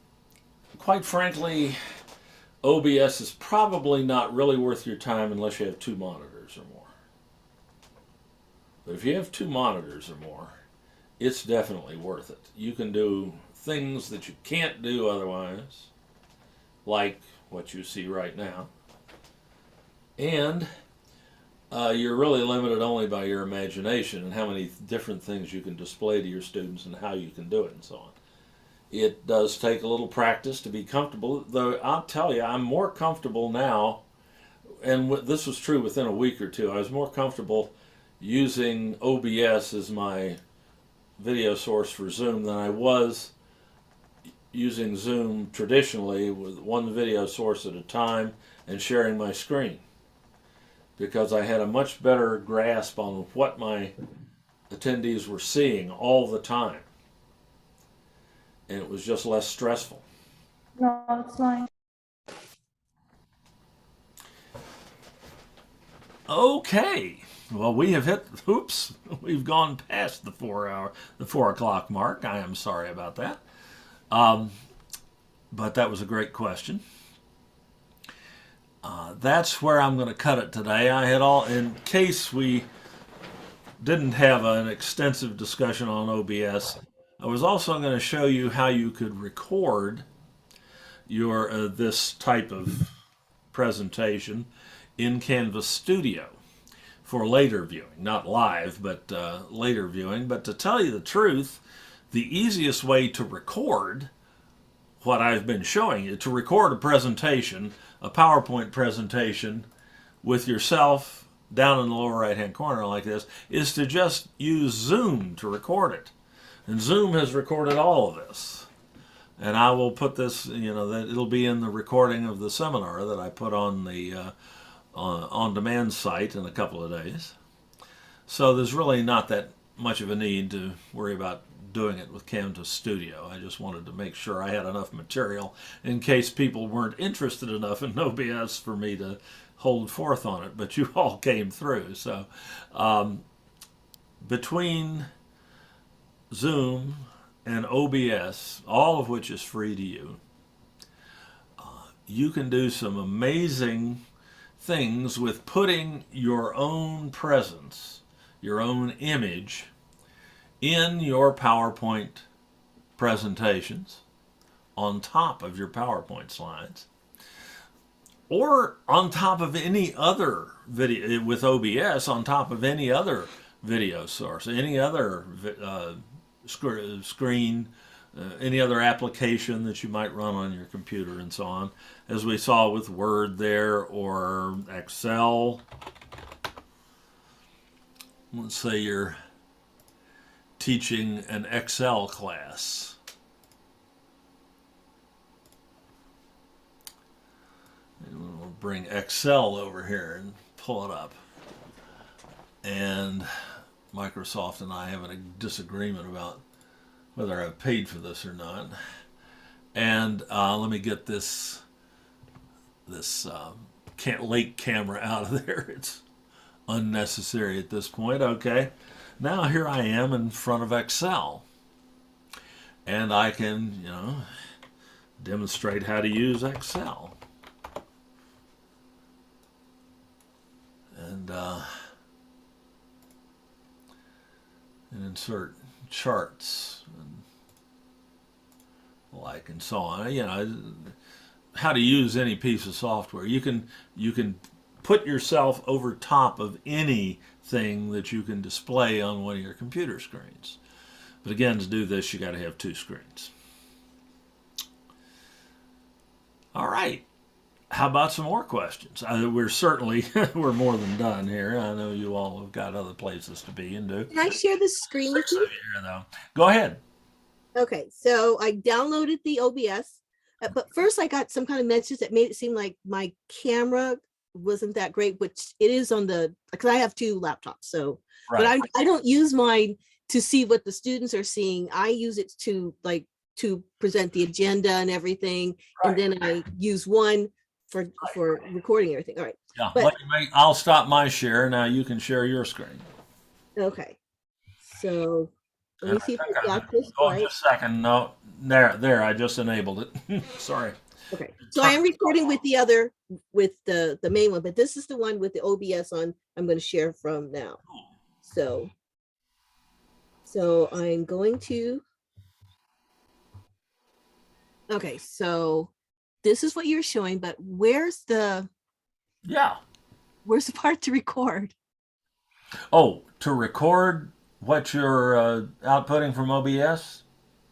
quite frankly, OBS is probably not really worth your time unless you have 2 monitors or more. But if you have 2 monitors or more, it's definitely worth it. You can do things that you can't do otherwise, like what you see right now. And you're really limited only by your imagination and how many different things you can display to your students and how you can do it and so on. It does take a little practice to be comfortable, though I'll tell you, I'm more comfortable now, and this was true within a week or two. I was more comfortable using OBS as my video source for Zoom than I was using Zoom traditionally with one video source at a time and sharing my screen, because I had a much better grasp on what my attendees were seeing all the time. And it was just less stressful. No, it's fine. Okay. Well, we have hit. Oops, we've gone past the 4 o'clock mark. I am sorry about that. But that was a great question. That's where I'm going to cut it today. In case we didn't have an extensive discussion on OBS, I was also going to show you how you could record your this type of presentation in Canvas Studio for later viewing, not live, but later viewing. But to tell you the truth, the easiest way to record what I've been showing you, to record a presentation, a PowerPoint presentation with yourself down in the lower right hand corner like this, is to just use Zoom to record it. And Zoom has recorded all of this. And I will put this, that it'll be in the recording of the seminar that I put on the on-demand site in a couple of days. So there's really not that much of a need to worry about doing it with Canvas Studio. I just wanted to make sure I had enough material in case people weren't interested enough in OBS for me to hold forth on it. But you all came through. So between Zoom and OBS, all of which is free to you, you can do some amazing things with putting your own presence, your own image in your PowerPoint presentations on top of your PowerPoint slides, or on top of any other video with OBS, on top of any other video source, any other screen, any other application that you might run on your computer and so on, as we saw with Word there, or Excel. Let's say you're teaching an Excel class. And we'll bring Excel over here and pull it up. And Microsoft and I have a disagreement about whether I've paid for this or not. And let me get this lake camera out of there. It's unnecessary at this point. Okay. Now here I am in front of Excel. And I can, demonstrate how to use Excel. And insert charts and so on. How to use any piece of software. You can put yourself over top of anything that you can display on one of your computer screens. But again, to do this, you got to have two screens. All right. How about some more questions? We're more than done here. I know you all have got other places to be and do. Can I share the screen with you? Here, though. Go ahead. Okay, so I downloaded the OBS, but first I got some kind of message that made it seem like my camera wasn't that great, which it is on because I have two laptops. So, right. But I don't use mine to see what the students are seeing. I use it to present the agenda and everything, right. And then I use one for recording everything. All right. Yeah. I'll stop my share. Now you can share your screen. Okay. So let me see if I got this right. Just a second. No, there. I just enabled it. Sorry. Okay. So I am recording with the main one, but this is the one with the OBS on. I'm going to share from now. So I'm going to. Okay. So this is what you're showing, but where's the part to record? Oh, to record what you're outputting from OBS?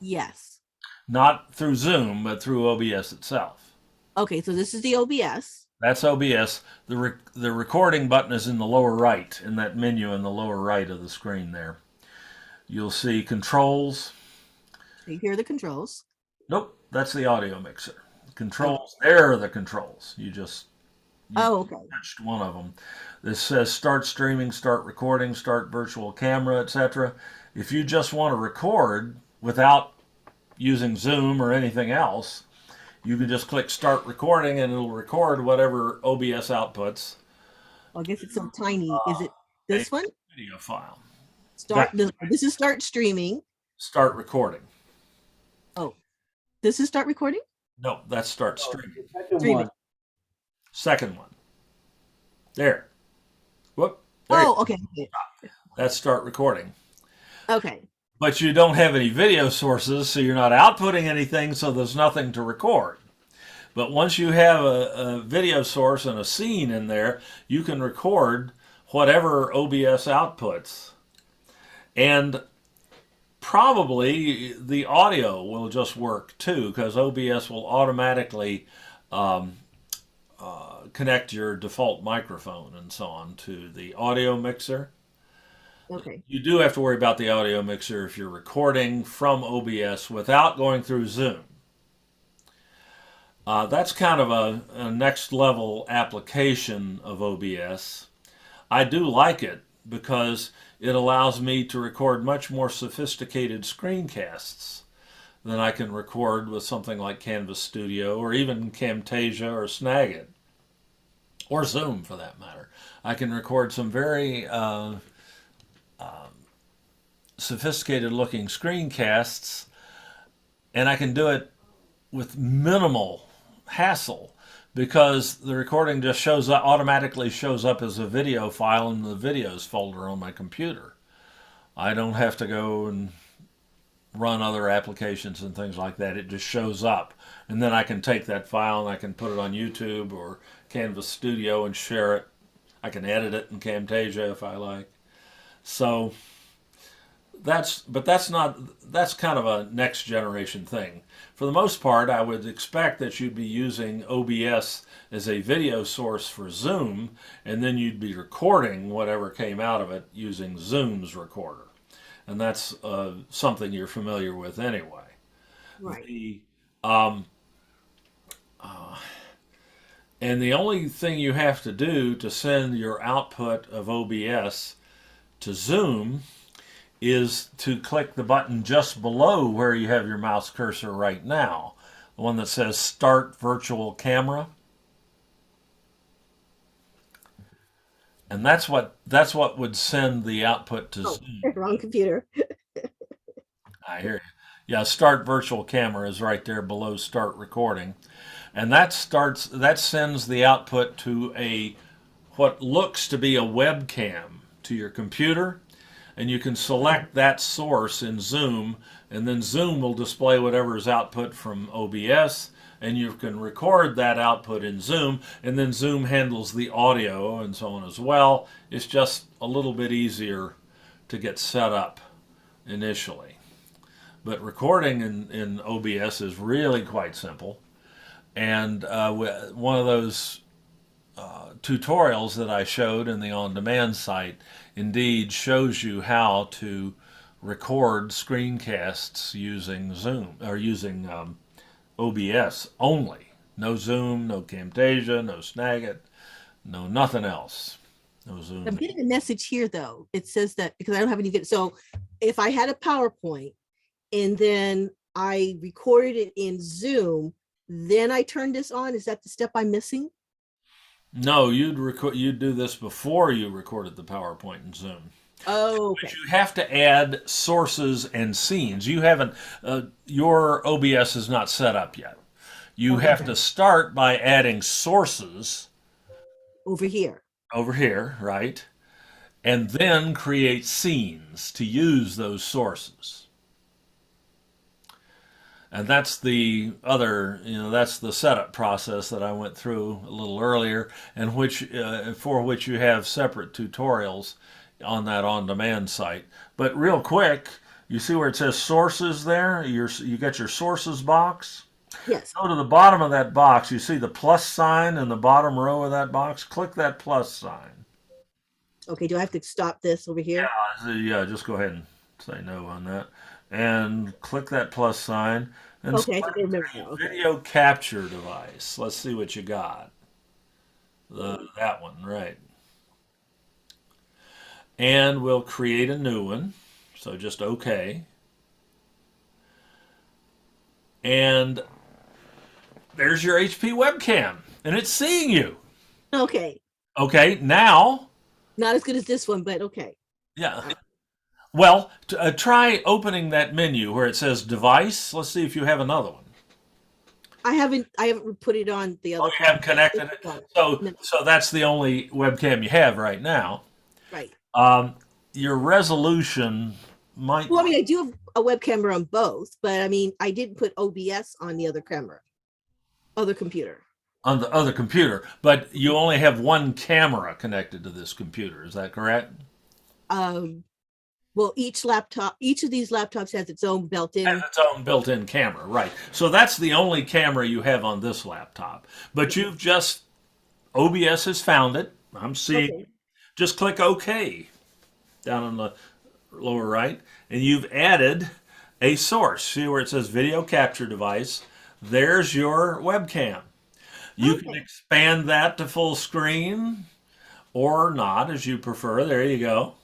Yes. Not through Zoom, but through OBS itself. Okay, so this is the OBS. That's OBS. The recording button is in the lower right, in that menu in the lower right of the screen there. You'll see controls. So you hear the controls. Nope, that's the audio mixer. Controls, there are the controls. You okay. touched one of them. This says start streaming, start recording, start virtual camera, etc. If you just want to record without using Zoom or anything else, you can just click start recording and it'll record whatever OBS outputs. I guess it's so tiny. Is it A this one? video file. Start That this is start streaming. start recording. Oh, this is start recording? No, that's start Oh, streaming. the second Streaming. one. Second one. There. Whoop. There. Oh, okay. That's start recording. Okay. But you don't have any video sources, so you're not outputting anything, so there's nothing to record. But once you have a video source and a scene in there, you can record whatever OBS outputs. And probably the audio will just work too, because OBS will automatically connect your default microphone and so on to the audio mixer. Okay. You do have to worry about the audio mixer if you're recording from OBS without going through Zoom. That's kind of a next level application of OBS. I do like it because it allows me to record much more sophisticated screencasts than I can record with something like Canvas Studio or even Camtasia or Snagit or Zoom for that matter. I can record some very sophisticated looking screencasts, and I can do it with minimal hassle because the recording just shows up, automatically shows up as a video file in the videos folder on my computer. I don't have to go and run other applications and things like that. It just shows up, and then I can take that file and I can put it on YouTube or Canvas Studio and share it. I can edit it in Camtasia if I like. So that's kind of a next generation thing. For the most part, I would expect that you'd be using OBS as a video source for Zoom, and then you'd be recording whatever came out of it using Zoom's recorder. And that's something you're familiar with anyway. Right. And the only thing you have to do to send your output of OBS to Zoom is to click the button just below where you have your mouse cursor right now, the one that says Start Virtual Camera. And that's what would send the output to Zoom. Wrong computer. I hear you. Yeah, Start Virtual Camera is right there below Start Recording. And that sends the output to what looks to be a webcam to your computer. And you can select that source in Zoom, and then Zoom will display whatever is output from OBS, and you can record that output in Zoom, and then Zoom handles the audio and so on as well. It's just a little bit easier to get set up initially. But recording in OBS is really quite simple. And one of those tutorials that I showed in the on-demand site indeed shows you how to record screencasts using Zoom or using OBS only. No Zoom, no Camtasia, no Snagit, no nothing else. No Zoom. I'm getting a message here though. It says that because I don't have any video. So if I had a PowerPoint and then I recorded it in Zoom, then I turned this on. Is that the step I'm missing? No, you'd do this before you recorded the PowerPoint in Zoom. Oh, okay. But you have to add sources and scenes. You haven't, your OBS is not set up yet. You have to start by adding sources Over here. over here, right? And then create scenes to use those sources. And that's the other, that's the setup process that I went through a little earlier, and for which you have separate tutorials on that on-demand site. But real quick, you see where it says sources there? You got your sources box. Yes. Go to the bottom of that box. You see the plus sign in the bottom row of that box? Click that plus sign. Okay. Do I have to stop this over here? Yeah, just go ahead and say no on that. And click that plus sign. And Okay, I select think I remember now. Okay. video capture device. Let's see what you got. That one, right. And we'll create a new one. So just OK. And there's your HP webcam. And it's seeing you. Okay. Okay, now, Not as good as this one, but okay. yeah. Well, try opening that menu where it says device. Let's see if you have another one. I haven't put it on the Oh, other you phone haven't yet. connected it. No, So, no, so that's the only webcam you have right now. right. Um, your resolution might Well, I mean, I do have a web camera on both, but I mean, I didn't put OBS on the other camera, other computer. on the other computer, but you only have one camera connected to this computer. Is that correct? Um, well, each of these laptops has its own Has built-in. its own built-in camera, right? So that's the only camera you have on this laptop. But you've just OBS has found it. I'm seeing. Okay. Just click OK down on the lower right, and you've added a source. See where it says video capture device? There's your webcam. You can Okay. expand that to full screen or not as you prefer. There you go.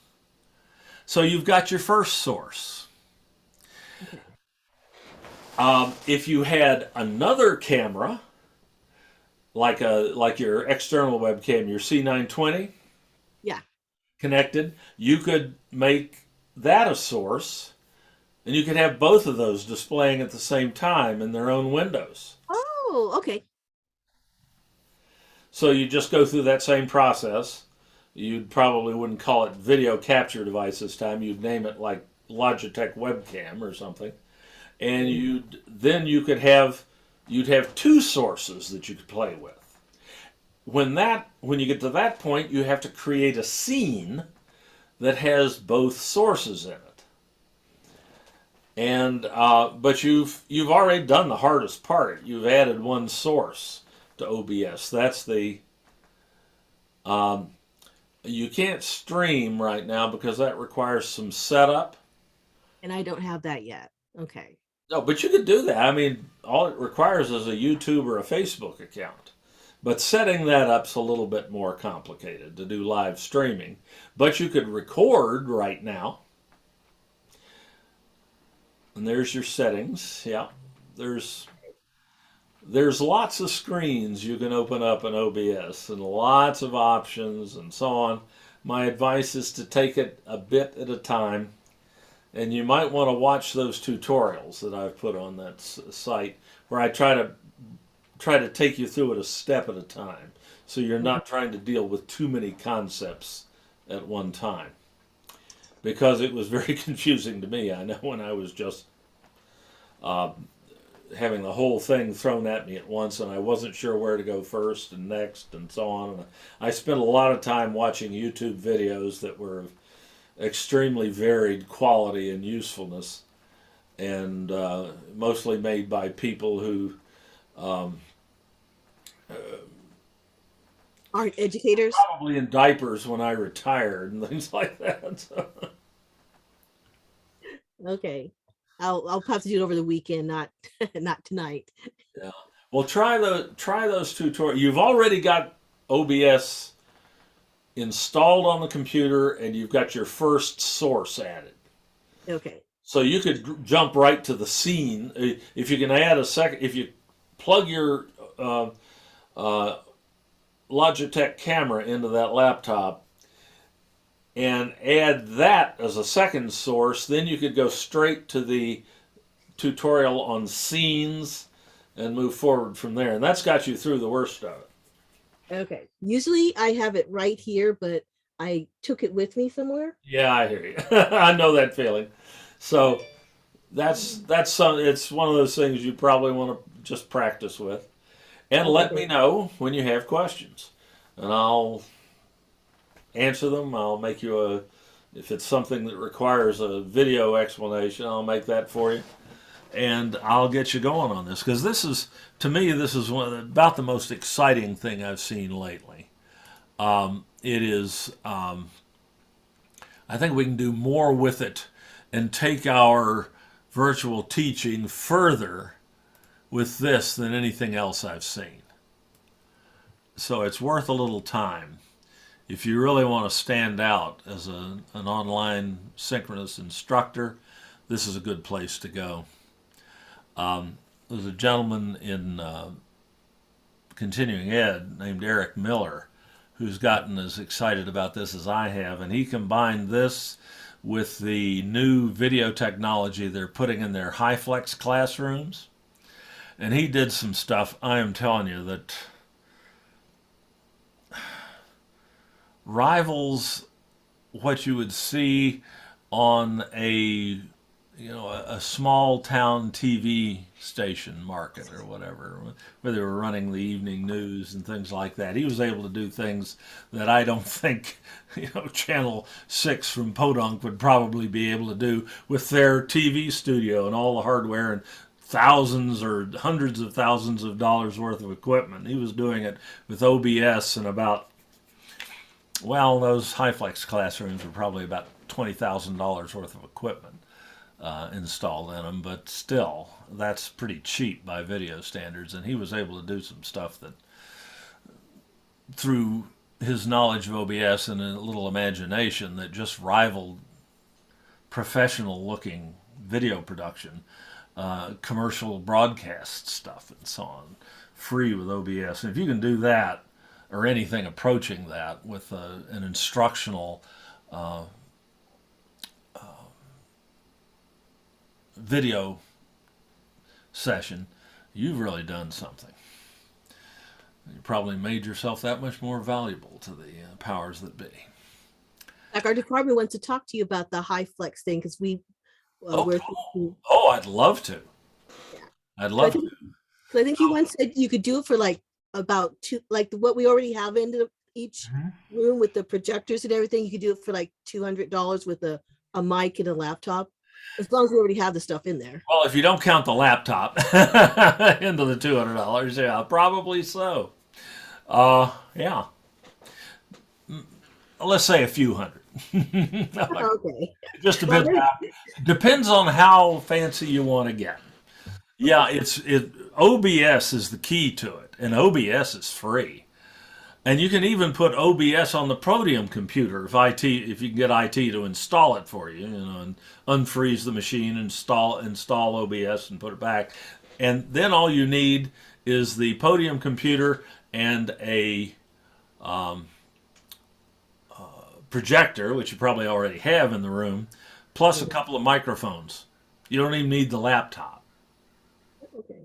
So you've got your first source. Okay. If you had another camera, like your external webcam, your C920 Yeah. connected, you could make that a source, and you could have both of those displaying at the same time in their own windows. Oh, okay. So you just go through that same process. You probably wouldn't call it video capture device this time. You'd name it like Logitech webcam or something. And you'd have two sources that you could play with. When you get to that point, you have to create a scene that has both sources in it. And but you've already done the hardest part. You've added one source to OBS. That's the you can't stream right now because that requires some setup. And I don't have that yet. Okay. No, but you could do that. I mean, all it requires is a YouTube or a Facebook account. But setting that up's a little bit more complicated to do live streaming. But you could record right now. And there's your settings. Yeah. There's there's lots of screens you can open up in OBS and lots of options and so on. My advice is to take it a bit at a time, and you might want to watch those tutorials that I've put on that site where I try to take you through it a step at a time, so you're not trying to deal with too many concepts at one time. Because it was very confusing to me. I know when I was just uh, having the whole thing thrown at me at once, and I wasn't sure where to go first and next and so on. And I spent a lot of time watching YouTube videos that were of extremely varied quality and usefulness, and mostly made by people who um, Aren't educators? probably in diapers when I retired and things like that. So, Okay. I'll have to do it over the weekend, not not tonight. yeah. Well, try those tutorials. You've already got OBS installed on the computer, and you've got your first source added. Okay. So you could jump right to the scene. If you can add a second, if you plug your uh, Logitech camera into that laptop and add that as a second source, then you could go straight to the tutorial on scenes and move forward from there. And that's got you through the worst of it. Okay. Usually I have it right here, but I took it with me somewhere. Yeah, I hear you. I know that feeling. So that's some. It's one of those things you probably want to just practice with, and let me Okay. know when you have questions, and I'll answer them. I'll make you a. If it's something that requires a video explanation, I'll make that for you, and I'll get you going on this because this is, to me, this is about the most exciting thing I've seen lately. It is. I think we can do more with it and take our virtual teaching further with this than anything else I've seen. So it's worth a little time. If you really want to stand out as an online synchronous instructor, this is a good place to go. There's a gentleman in continuing ed named Eric Miller who's gotten as excited about this as I have, and he combined this with the new video technology they're putting in their HiFlex classrooms. And he did some stuff, I am telling you, that rivals what you would see on a small town TV station market or whatever, where they were running the evening news and things like that. He was able to do things that I don't think, Channel 6 from Podunk would probably be able to do with their TV studio and all the hardware and thousands or hundreds of thousands of dollars worth of equipment. He was doing it with OBS and those HiFlex classrooms were probably about $20,000 worth of equipment installed in them, but still, that's pretty cheap by video standards. And he was able to do some stuff that, through his knowledge of OBS and a little imagination, that just rivaled professional-looking video production, commercial broadcast stuff, and so on, free with OBS. And if you can do that, or anything approaching that, with an instructional video session, you've really done something. You probably made yourself that much more valuable to the powers that be. Like, our department wants to talk to you about the HiFlex thing, because we're thinking, I'd love to. yeah. I'd love to. So I think you once said you could do it for about what we already have in each room with the projectors and everything. You could do it for $200 with a mic and a laptop, as long as we already have the stuff in there. Well, if you don't count the laptop into the $200, yeah, probably so. Yeah. Let's say a few hundred. Okay. It just depends on how fancy you want to get. Yeah, OBS is the key to it, and OBS is free. And you can even put OBS on the Protium computer if you can get IT to install it for you, and unfreeze the machine, install OBS and put it back. And then all you need is the Podium computer and a projector, which you probably already have in the room, plus a couple of microphones. You don't even need the laptop. Okay.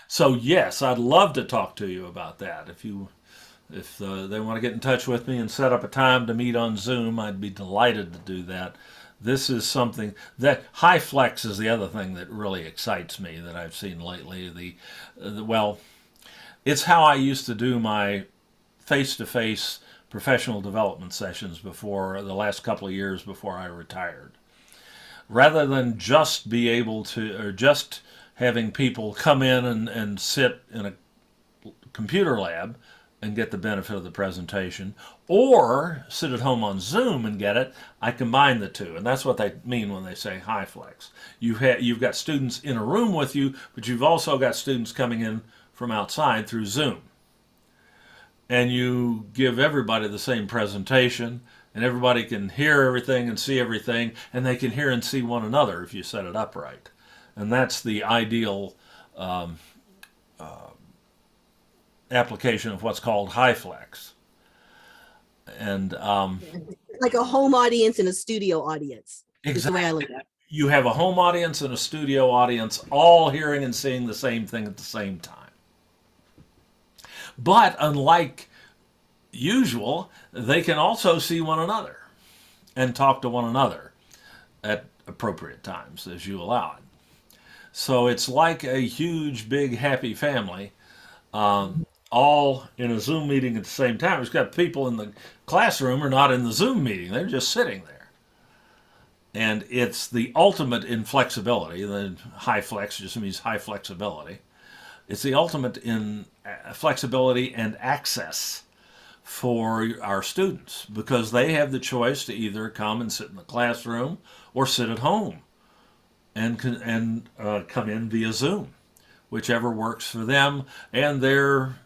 So yes, I'd love to talk to you about that. If they want to get in touch with me and set up a time to meet on Zoom, I'd be delighted to do that. This is something that HiFlex is the other thing that really excites me that I've seen lately. It's how I used to do my face-to-face professional development sessions before the last couple of years before I retired. Rather than just be able to, or just having people come in and sit in a computer lab and get the benefit of the presentation, or sit at home on Zoom and get it, I combine the two. And that's what they mean when they say HiFlex. You've got students in a room with you, but you've also got students coming in from outside through Zoom. And you give everybody the same presentation, and everybody can hear everything and see everything, and they can hear and see one another if you set it up right. And that's the ideal application of what's called HiFlex. And like a home audience and a studio audience. Exactly. Is the way I look at it. You have a home audience and a studio audience all hearing and seeing the same thing at the same time. But unlike usual, they can also see one another and talk to one another at appropriate times as you allow it. So it's like a huge, big, happy family, all in a Zoom meeting at the same time. It's got people in the classroom are not in the Zoom meeting. They're just sitting there. And it's the ultimate in flexibility. The HiFlex just means high flexibility. It's the ultimate in flexibility and access for our students, because they have the choice to either come and sit in the classroom or sit at home and come in via Zoom, whichever works for them. And they're,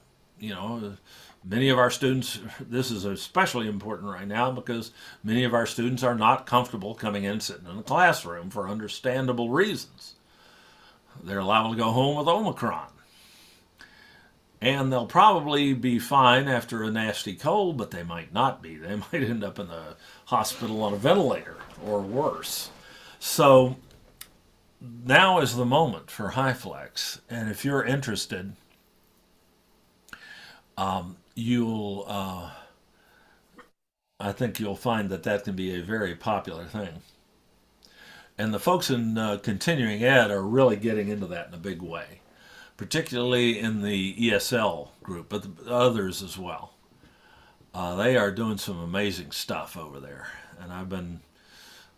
many of our students, this is especially important right now because many of our students are not comfortable coming in sitting in a classroom for understandable reasons. They're allowed to go home with Omicron. And they'll probably be fine after a nasty cold, but they might not be. They might end up in the hospital on a ventilator or worse. So now is the moment for HyFlex. And if you're interested, you'll, I think you'll find that that can be a very popular thing. And the folks in continuing ed are really getting into that in a big way, particularly in the ESL group, but others as well. They are doing some amazing stuff over there. And I've been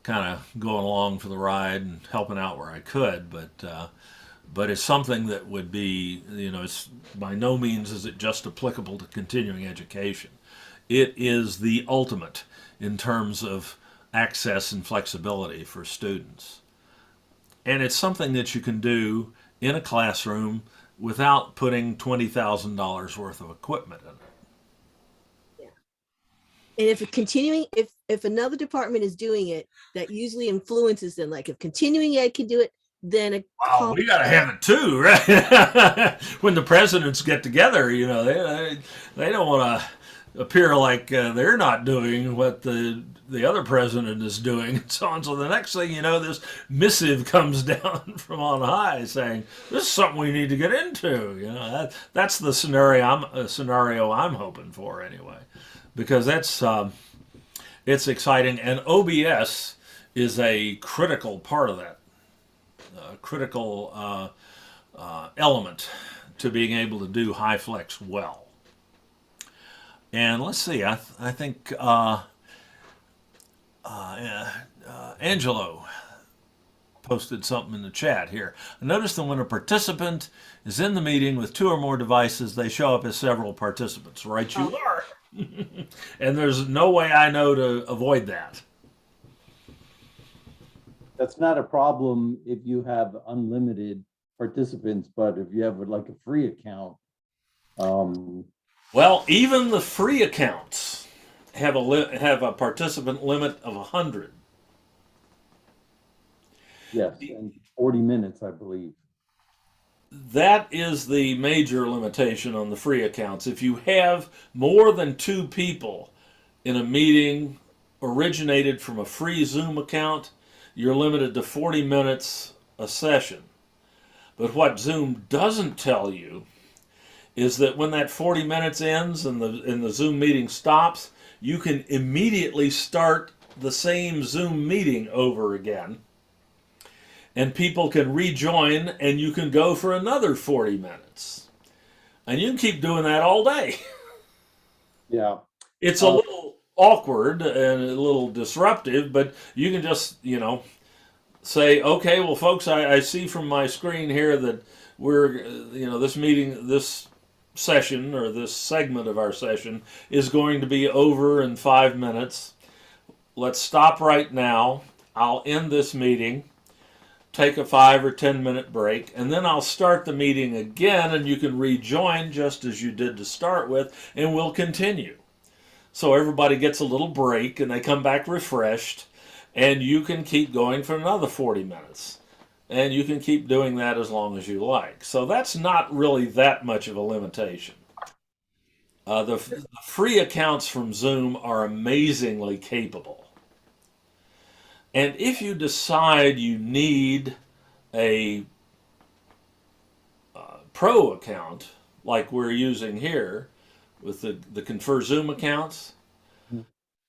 kind of going along for the ride and helping out where I could, but it's something that would be, it's by no means is it just applicable to continuing education. It is the ultimate in terms of access and flexibility for students. And it's something that you can do in a classroom without putting $20,000 worth of equipment in it. And if another department is doing it, that usually influences them. Like if continuing ed can do it, then Well, we got to have it too, right? When the presidents get together, they don't want to appear like they're not doing what the other president is doing and so on. So the next thing you know, this missive comes down from on high saying, this is something we need to get into. That's the scenario I'm hoping for anyway, because it's exciting, and OBS is a critical part of that, critical element to being able to do HyFlex well. And let's see, I think Angelo posted something in the chat here. I noticed that when a participant is in the meeting with 2 or more devices, they show up as several participants. Right, you are. And there's no way I know to avoid that. That's not a problem if you have unlimited participants, but if you have like a free account. Well, even the free accounts have a participant limit of 100. Yes, and 40 minutes, I believe. That is the major limitation on the free accounts. If you have more than 2 people in a meeting originated from a free Zoom account, you're limited to 40 minutes a session. But what Zoom doesn't tell you is that when that 40 minutes ends and the Zoom meeting stops, you can immediately start the same Zoom meeting over again. And people can rejoin, and you can go for another 40 minutes. And you can keep doing that all day. Yeah. It's a little awkward and a little disruptive, but you can just, say, okay, well, folks, I see from my screen here that we're, this meeting, this session or this segment of our session is going to be over in 5 minutes. Let's stop right now. I'll end this meeting, take a 5 or 10 minute break, and then I'll start the meeting again, and you can rejoin just as you did to start with, and we'll continue. So everybody gets a little break and they come back refreshed, and you can keep going for another 40 minutes. And you can keep doing that as long as you like. So that's not really that much of a limitation. The free accounts from Zoom are amazingly capable. And if you decide you need a pro account, like we're using here with the Confer Zoom accounts,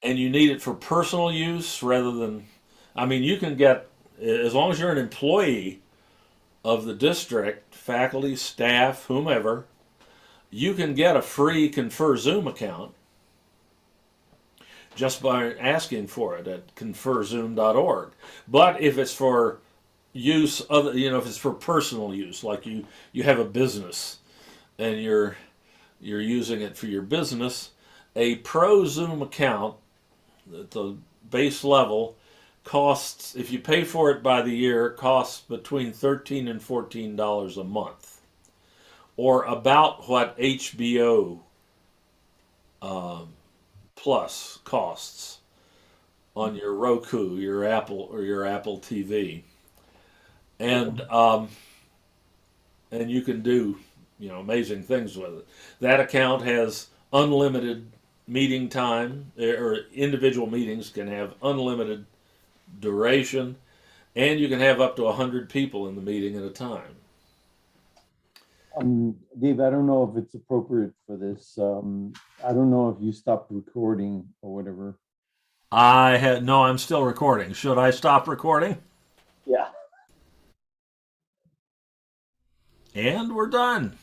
and you need it for personal use rather than, you can get, as long as you're an employee of the district, faculty, staff, whomever, you can get a free Confer Zoom account just by asking for it at conferzoom.org. But if it's for use, if it's for personal use, like you have a business and you're using it for your business, a pro Zoom account at the base level costs, if you pay for it by the year, it costs between $13 and $14 a month, or about what HBO Plus costs on your Roku, your Apple, or your Apple TV, and you can do amazing things with it. That account has unlimited meeting time, or individual meetings can have unlimited duration, and you can have up to 100 people in the meeting at a time. Dave, I don't know if it's appropriate for this. I don't know if you stopped recording or whatever. No, I'm still recording. Should I stop recording? Yeah. And we're done.